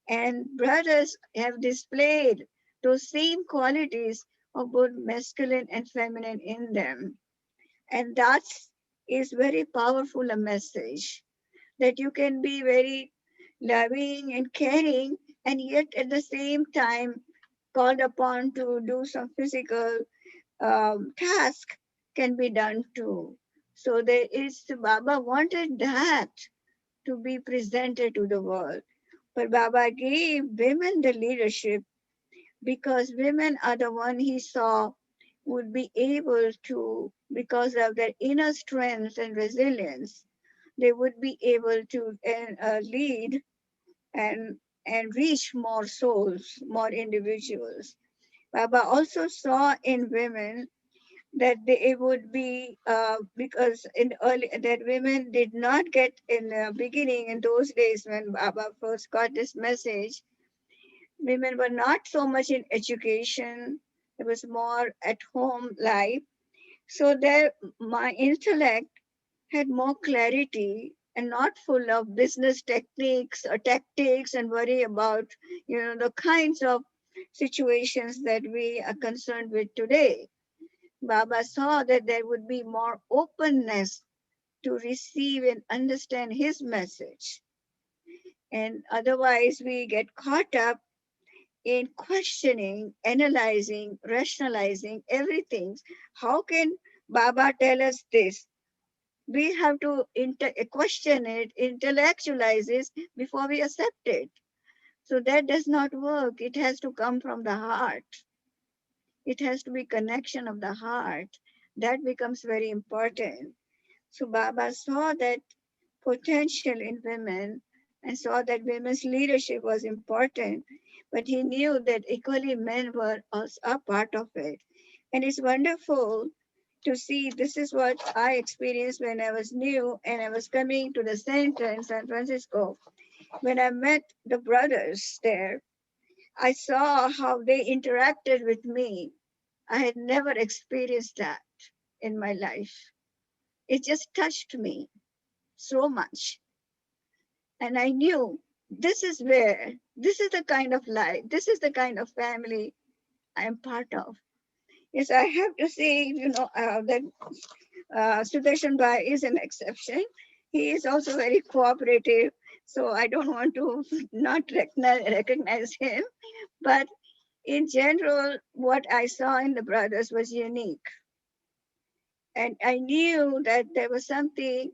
And brothers have displayed those same qualities of both masculine and feminine in them. And that is very powerful a message, that you can be very loving and caring, and yet at the same time called upon to do some physical task can be done too. So there is, Baba wanted that to be presented to the world. But Baba gave women the leadership, because women are the one he saw would be able to, because of their inner strength and resilience, they would be able to lead and reach more souls, more individuals. Baba also saw in women that they would be because in early that women did not get in the beginning, in those days when Baba first got this message, women were not so much in education. It was more at home life. So their my intellect had more clarity and not full of business techniques or tactics and worry about the kinds of situations that we are concerned with today. Baba saw that there would be more openness to receive and understand his message. And otherwise, we get caught up in questioning, analyzing, rationalizing everything. How can Baba tell us this? We have to question it, intellectualize it before we accept it. So that does not work. It has to come from the heart. It has to be connection of the heart. That becomes very important. So Baba saw that potential in women and saw that women's leadership was important, but he knew that equally men were also a part of it. And it's wonderful to see. This is what I experienced when I was new and I was coming to the center in San Francisco. When I met the brothers there, I saw how they interacted with me. I had never experienced that in my life. It just touched me so much. And I knew this is the kind of life, this is the kind of family I am part of. Yes, I have to say, that Sudarshan Bhai is an exception. He is also very cooperative. So I don't want to not recognize him. But in general, what I saw in the brothers was unique. And I knew that there was something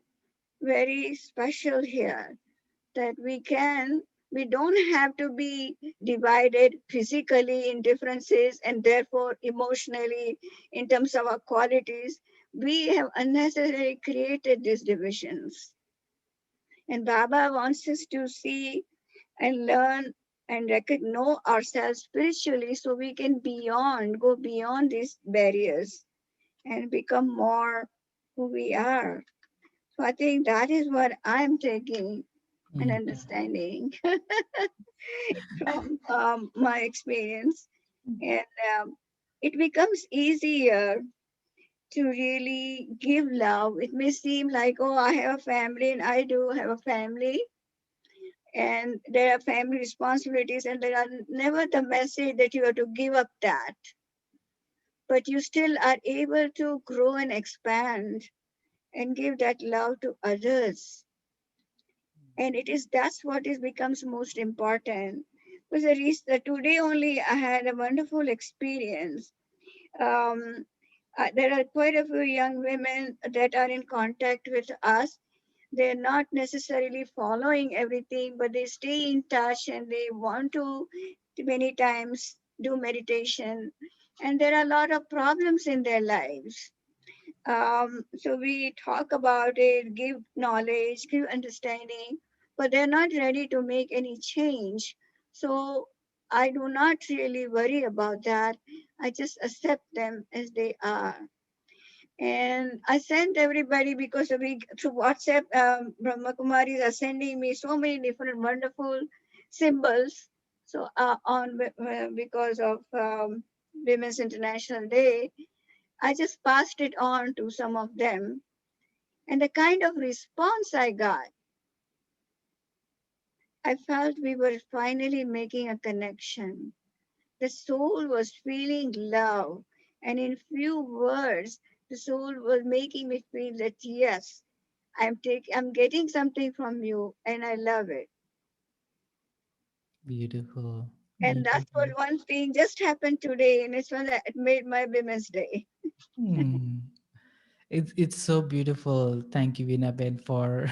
very special here, that we don't have to be divided physically in differences and therefore emotionally in terms of our qualities. We have unnecessarily created these divisions. And Baba wants us to see and learn and know ourselves spiritually so we can go beyond these barriers and become more who we are. So I think that is what I'm taking and
Mm.
understanding from my experience. And it becomes easier to really give love. It may seem like, oh, I have a family, and I do have a family, and there are family responsibilities, and there are never the message that you have to give up that. But you still are able to grow and expand and give that love to others. And it is that's what is becomes most important. Because today only I had a wonderful experience. Um, there are quite a few young women that are in contact with us. They're not necessarily following everything, but they stay in touch and they want to many times do meditation. And there are a lot of problems in their lives. So we talk about it, give knowledge, give understanding, but they're not ready to make any change. So I do not really worry about that. I just accept them as they are. And I sent everybody because through WhatsApp, Brahmakumaris are sending me so many different wonderful symbols. So because of Women's International Day, I just passed it on to some of them, and the kind of response I got, I felt we were finally making a connection. The soul was feeling love, and in few words, the soul was making me feel that yes, I'm getting something from you, and I love it.
Beautiful,
And that's what
beautiful.
one thing just happened today, and it made my Women's Day.
Hmm. It's so beautiful. Thank you, Vinaben, for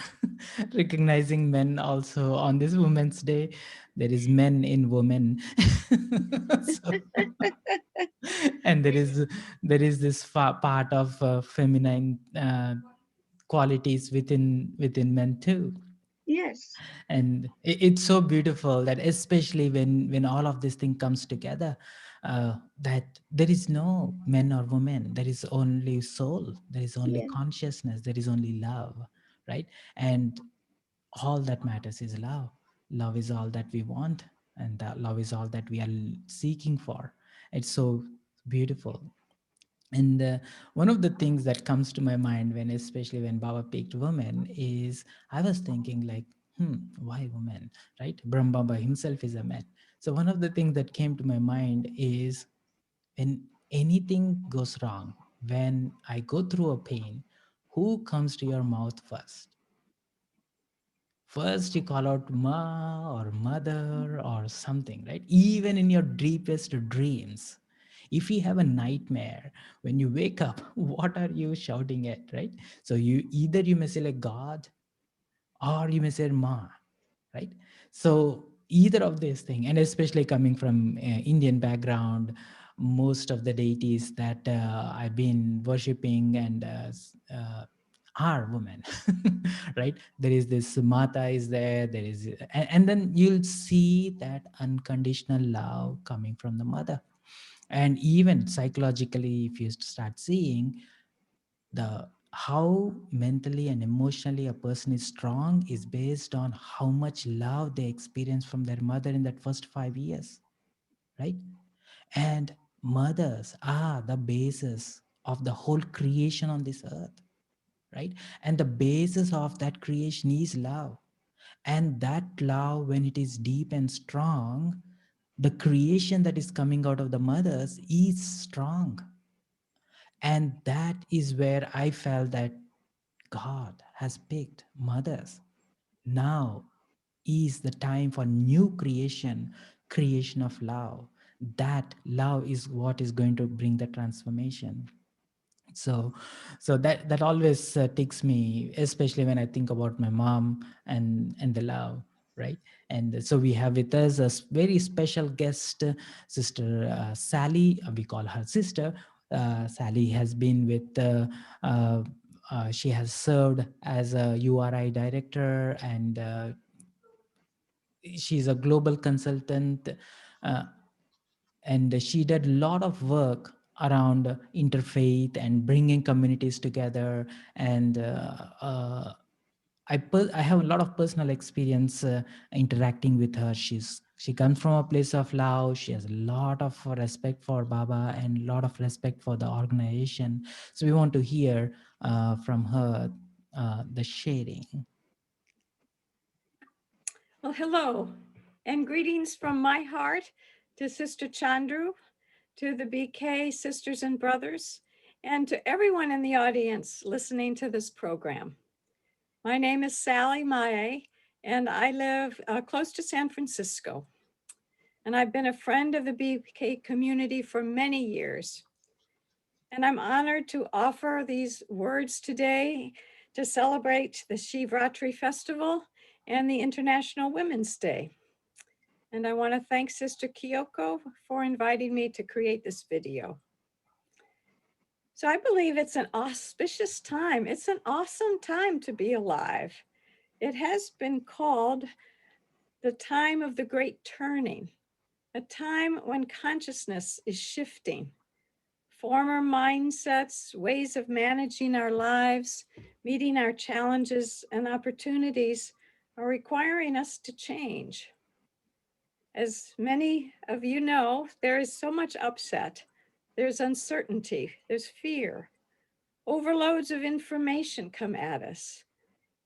recognizing men also on this Women's Day. There is men in women. So, and there is this part of feminine qualities within men too.
Yes,
And it's so beautiful that especially when all of this thing comes together, that there is no men or women, there is only soul, there is only
yes,
consciousness, there is only love, right? And all that matters is love. Love is all that we want, and that love is all that we are seeking for. It's so beautiful. And one of the things that comes to my mind when, especially when Baba picked women, is I was thinking like, why women, right? Brahma himself is a man. So one of the things that came to my mind is when anything goes wrong, when I go through a pain, who comes to your mouth first? First you call out ma or mother or something, right? Even in your deepest dreams, if you have a nightmare, when you wake up, what are you shouting at, right? So you may say like God, or you may say ma, right? So either of these things, and especially coming from Indian background, most of the deities that I've been worshipping and are women. Right? There is this mata is there is, and then you'll see that unconditional love coming from the mother. And even psychologically, if you start seeing the how mentally and emotionally a person is strong is based on how much love they experience from their mother in that first 5 years, right? And mothers are the basis of the whole creation on this earth, right? And the basis of that creation is love. And that love, when it is deep and strong, the creation that is coming out of the mothers is strong. And that is where I felt that God has picked mothers. Now, is the time for new creation, creation of love. That love is what is going to bring the transformation. So that always takes me, especially when I think about my mom and the love, right? And so we have with us a very special guest, sister Sally. We call her sister. Sally has been with uh, she has served as a URI director, and she's a global consultant, uh, and she did a lot of work around interfaith and bringing communities together. And I have a lot of personal experience interacting with her. She comes from a place of love. She has a lot of respect for Baba and a lot of respect for the organization. So we want to hear from her the sharing.
Well, hello, and greetings from my heart to Sister Chandru, to the BK sisters and brothers, and to everyone in the audience listening to this program. My name is Sally Mae, and I live close to San Francisco. And I've been a friend of the BK community for many years. And I'm honored to offer these words today to celebrate the Shivaratri Festival and the International Women's Day. And I want to thank Sister Kyoko for inviting me to create this video. So I believe it's an auspicious time. It's an awesome time to be alive. It has been called the time of the great turning, a time when consciousness is shifting. Former mindsets, ways of managing our lives, meeting our challenges and opportunities are requiring us to change. As many of you know, there is so much upset. There's uncertainty, there's fear. Overloads of information come at us.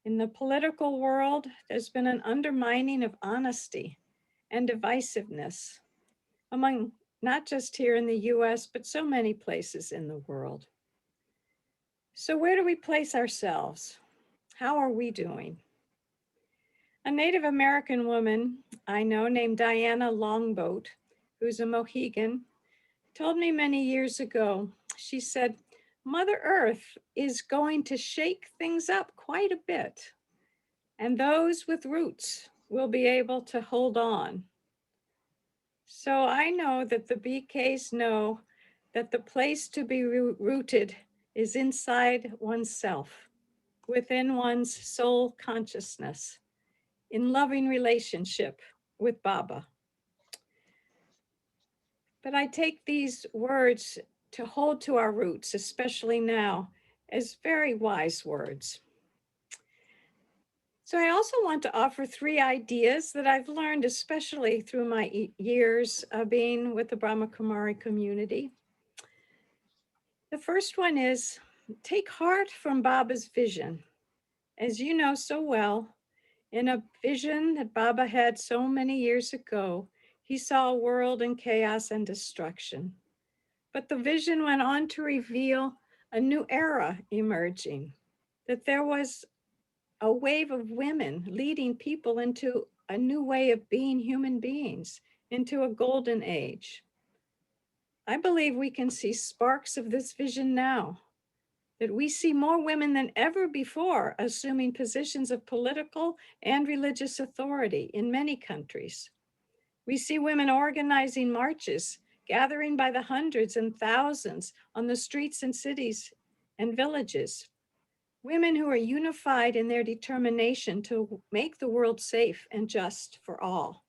In the political world, there's been an undermining of honesty and divisiveness among not just here in the US, but so many places in the world. So, where do we place ourselves? How are we doing? A Native American woman I know named Diana Longboat, who's a Mohegan, told me many years ago, she said, Mother Earth is going to shake things up quite a bit, and those with roots will be able to hold on. So I know that the BKs know that the place to be rooted is inside oneself, within one's soul consciousness, in loving relationship with Baba. But I take these words to hold to our roots, especially now, as very wise words. So I also want to offer 3 ideas that I've learned, especially through my years of being with the Brahmakumari community. The first one is take heart from Baba's vision. As you know so well, in a vision that Baba had so many years ago, he saw a world in chaos and destruction. But the vision went on to reveal a new era emerging, that there was a wave of women leading people into a new way of being human beings, into a golden age. I believe we can see sparks of this vision now, that we see more women than ever before assuming positions of political and religious authority in many countries. We see women organizing marches, gathering by the hundreds and thousands on the streets and cities and villages. Women who are unified in their determination to make the world safe and just for all.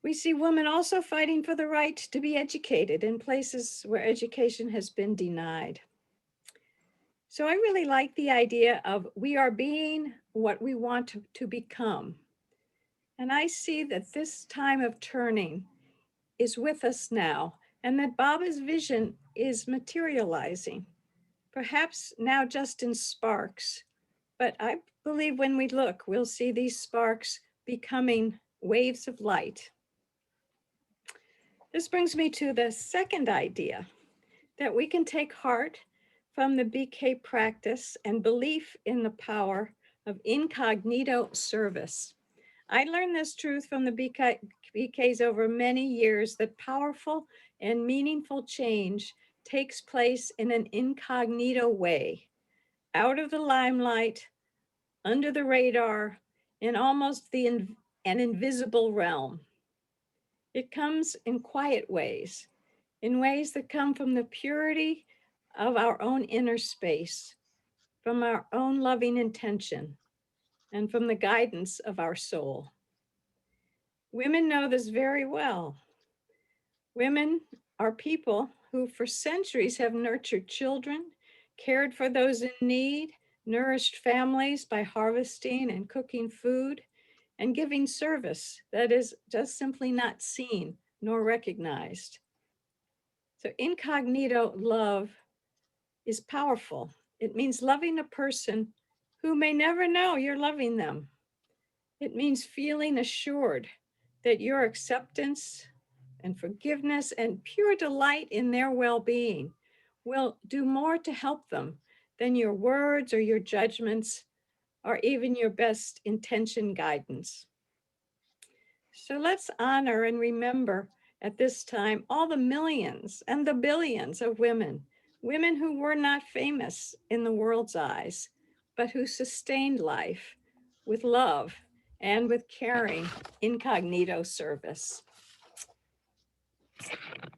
We see women also fighting for the right to be educated in places where education has been denied. So I really like the idea of we are being what we want to become. And I see that this time of turning is with us now, and that Baba's vision is materializing, perhaps now just in sparks. But I believe when we look, we'll see these sparks becoming waves of light. This brings me to the second idea, that we can take heart from the BK practice and belief in the power of incognito service. I learned this truth from the BKs over many years that powerful and meaningful change takes place in an incognito way, out of the limelight, under the radar, in almost an invisible realm. It comes in quiet ways, in ways that come from the purity of our own inner space, from our own loving intention, and from the guidance of our soul. Women know this very well. Women are people who, for centuries, have nurtured children, cared for those in need, nourished families by harvesting and cooking food, and giving service that is just simply not seen nor recognized. So, incognito love is powerful. It means loving a person who may never know you're loving them. It means feeling assured that your acceptance and forgiveness and pure delight in their well being will do more to help them than your words or your judgments or even your best intention guidance. So let's honor and remember at this time all the millions and the billions of women, women who were not famous in the world's eyes, but who sustained life with love and with caring incognito service.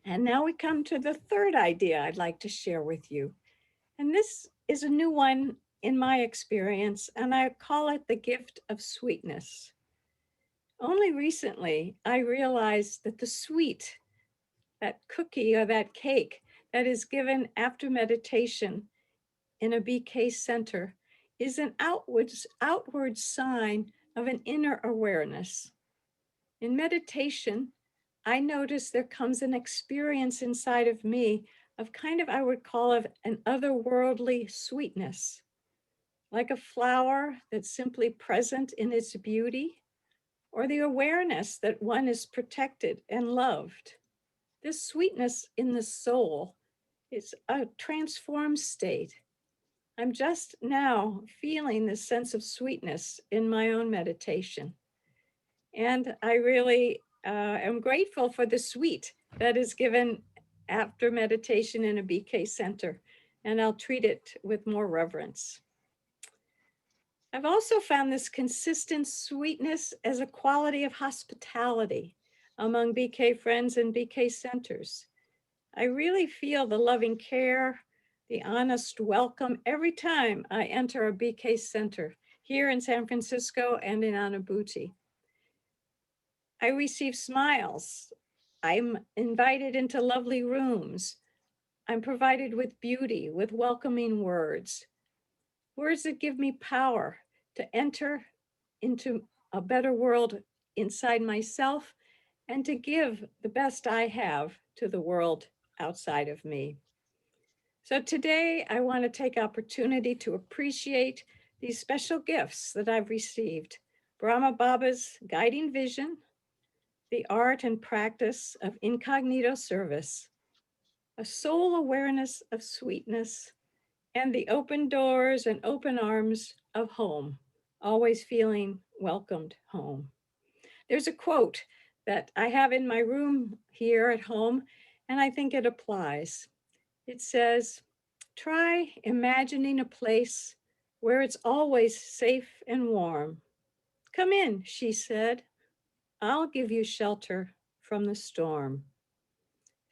And now we come to the third idea I'd like to share with you. And this is a new one in my experience, and I call it the gift of sweetness. Only recently, I realized that the sweet, that cookie or that cake that is given after meditation in a BK center is an outward sign of an inner awareness. In meditation, I notice there comes an experience inside of me of kind of, I would call it an otherworldly sweetness, like a flower that's simply present in its beauty, or the awareness that one is protected and loved. This sweetness in the soul is a transformed state. I'm just now feeling this sense of sweetness in my own meditation. And I really am grateful for the sweet that is given after meditation in a BK center, and I'll treat it with more reverence. I've also found this consistent sweetness as a quality of hospitality among BK friends and BK centers. I really feel the loving care, the honest welcome every time I enter a BK center here in San Francisco and in Anabuti. I receive smiles. I'm invited into lovely rooms. I'm provided with beauty, with welcoming words, words that give me power to enter into a better world inside myself and to give the best I have to the world outside of me. So today I want to take opportunity to appreciate these special gifts that I've received. Brahma Baba's guiding vision, the art and practice of incognito service, a soul awareness of sweetness, and the open doors and open arms of home, always feeling welcomed home. There's a quote that I have in my room here at home, and I think it applies. It says, "Try imagining a place where it's always safe and warm. Come in," she said. "I'll give you shelter from the storm."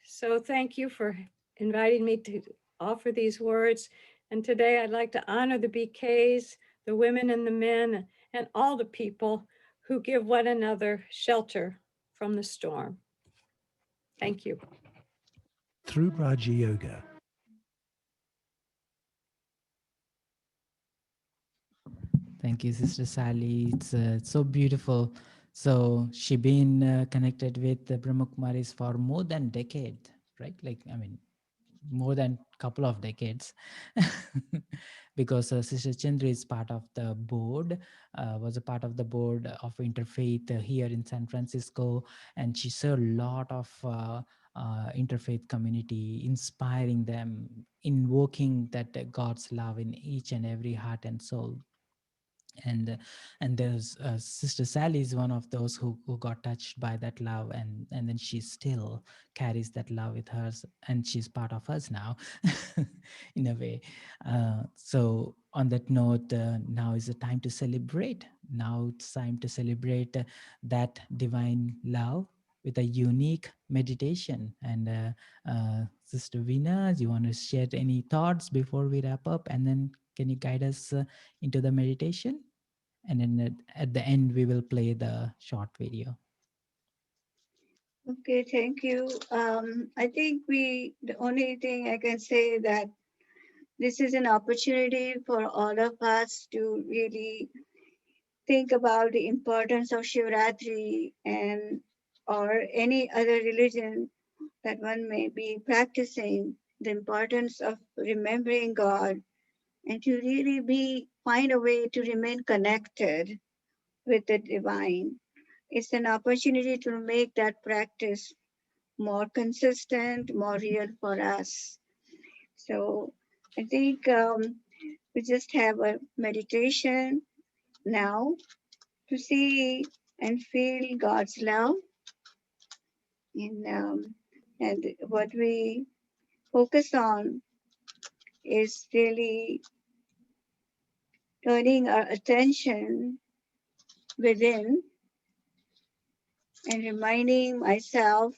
So thank you for inviting me to offer these words. And today I'd like to honor the BKs, the women and the men, and all the people who give one another shelter from the storm. Thank you.
Through Raja Yoga,
Thank you, Sister Sally. It's so beautiful. So she been connected with the Brahmakumaris for more than decade, right? Like, I mean, more than couple of decades, because Sister Chandra is part of the board, was a part of the board of Interfaith here in San Francisco, and she saw a lot of interfaith community, inspiring them, invoking that God's love in each and every heart and soul. and and there's Sister Sally is one of those who got touched by that love, and then she still carries that love with her, and she's part of us now in a way. So on that note, now is the time to celebrate. Now it's time to celebrate that divine love with a unique meditation. And Sister Veena, do you want to share any thoughts before we wrap up, and then can you guide us into the meditation? And then at the end, we will play the short video.
Okay, thank you. I think the only thing I can say that this is an opportunity for all of us to really think about the importance of Shivaratri and or any other religion that one may be practicing, the importance of remembering God and to really find a way to remain connected with the divine. It's an opportunity to make that practice more consistent, more real for us. So I think we just have a meditation now to see and feel God's love in and what we focus on is really turning our attention within and reminding myself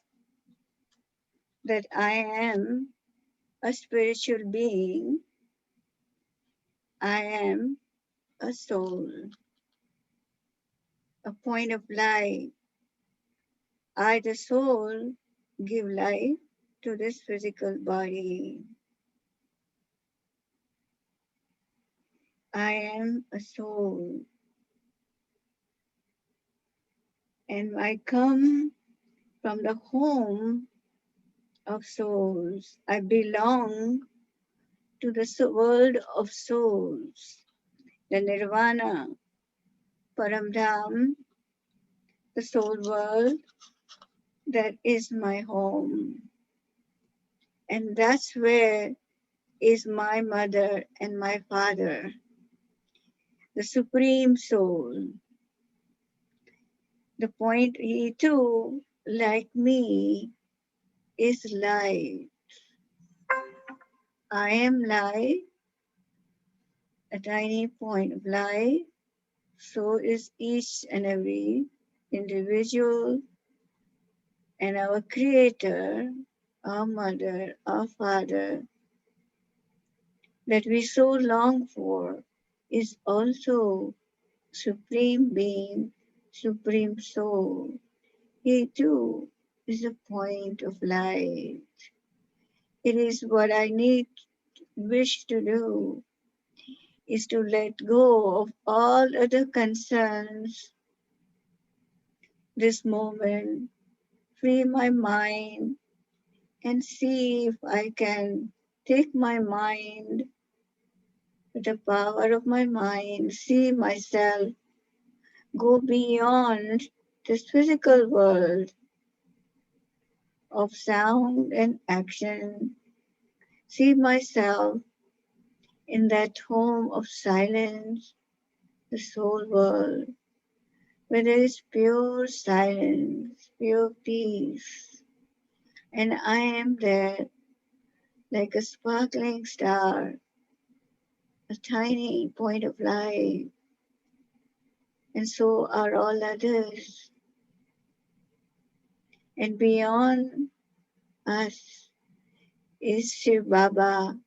that I am a spiritual being. I am a soul, a point of light. I, the soul, give life to this physical body. I am a soul, and I come from the home of souls. I belong to the world of souls, the nirvana, paramdham, the soul world that is my home. And that's where is my mother and my father, the supreme soul. The point he too, like me, is light. I am light, a tiny point of light. So is each and every individual and our creator, our mother, our father, that we so long for is also supreme being, supreme soul. He too is a point of light. It is what I wish to do is to let go of all other concerns this moment, free my mind and see if I can take my mind, the power of my mind, see myself go beyond this physical world of sound and action, see myself in that home of silence, the soul world, where there is pure silence, pure peace, and I am there like a sparkling star, a tiny point of light, and so are all others. And beyond us is Shiv Baba,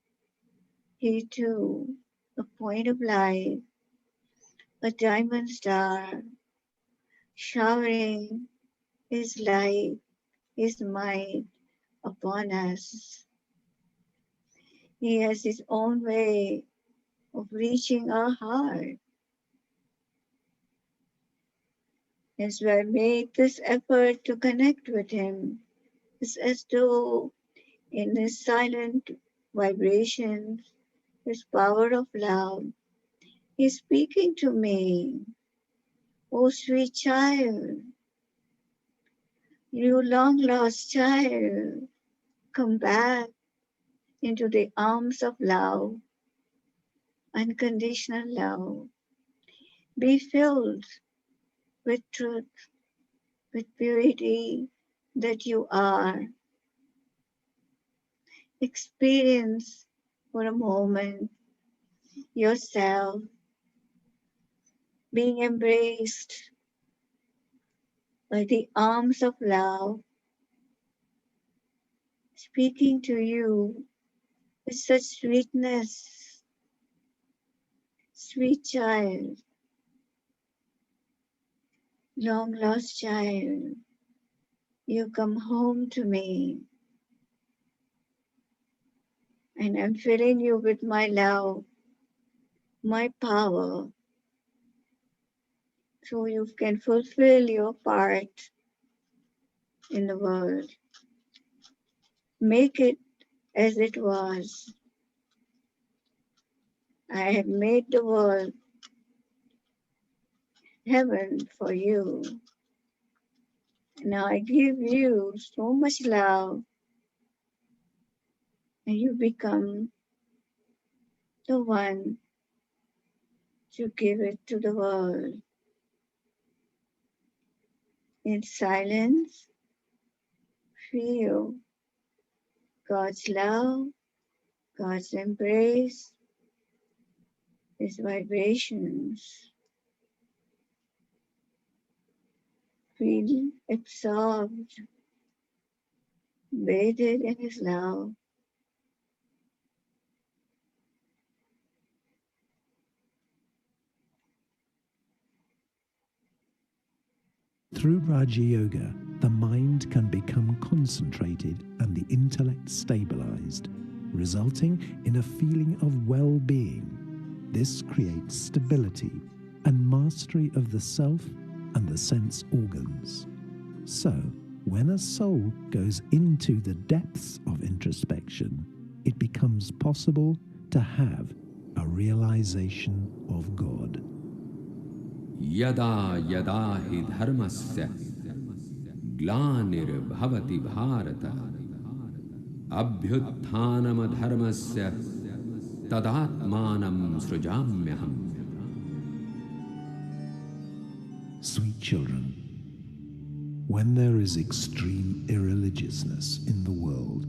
he too, a point of light, a diamond star, showering his light, his might upon us. He has his own way of reaching our heart. As I make this effort to connect with him, it's as though in his silent vibrations, his power of love, he's speaking to me. Oh, sweet child, you long lost child, come back into the arms of love, unconditional love. Be filled with truth, with purity that you are. Experience for a moment yourself being embraced by the arms of love, speaking to you with such sweetness. Sweet child, long lost child, you come home to me, and I'm filling you with my love, my power, so you can fulfill your part in the world. Make it as it was. I have made the world heaven for you. Now I give you so much love, and you become the one to give it to the world. In silence, feel God's love, God's embrace, His vibrations. Feel absorbed, bathed in His love.
Through Raja Yoga, the mind can become concentrated and the intellect stabilized, resulting in a feeling of well-being. This creates stability and mastery of the self and the sense organs. So, when a soul goes into the depths of introspection, it becomes possible to have a realization of God.
Yada yada hi dharmasya glanirvhavati bharata abhyutthanam dharmasya tadatmanam srujamyaham.
Sweet children, when there is extreme irreligiousness in the world,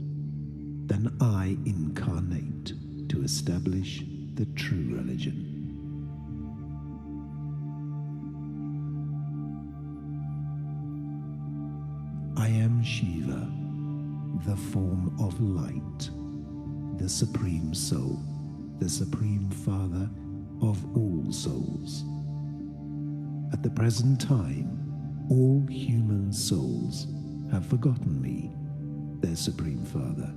then I incarnate to establish the true religion. I am Shiva, the form of light, the Supreme Soul, the Supreme Father of all souls. At the present time, all human souls have forgotten me, their Supreme Father,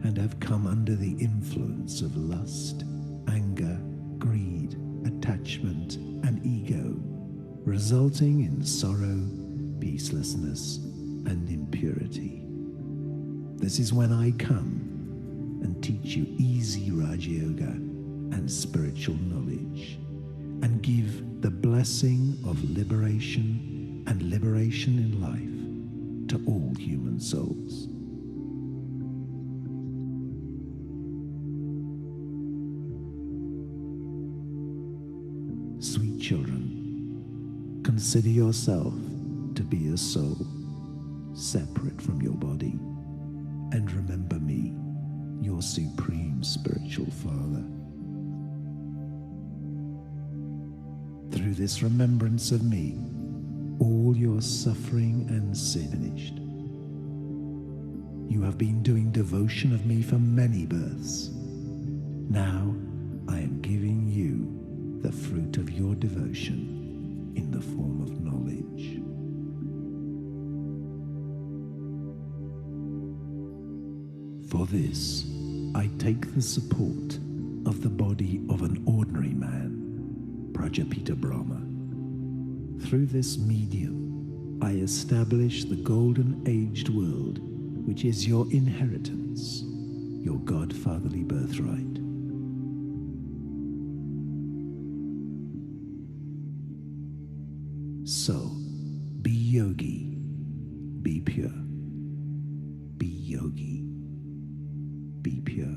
and have come under the influence of lust, anger, greed, attachment, and ego, resulting in sorrow, peacelessness, and impurity. This is when I come and teach you easy Raja Yoga and spiritual knowledge, and give the blessing of liberation and liberation in life to all human souls. Sweet children, consider yourself to be a soul separate from your body, and remember me, your supreme spiritual Father. Through this remembrance of me, all your suffering and sin finished. You have been doing devotion of me for many births. Now I am giving you the fruit of your devotion in the form of knowledge. For this, I take the support of the body of an ordinary man, Prajapita Brahma. Through this medium, I establish the golden-aged world, which is your inheritance, your godfatherly birthright. So, be yogi, be pure, be yogi, be pure.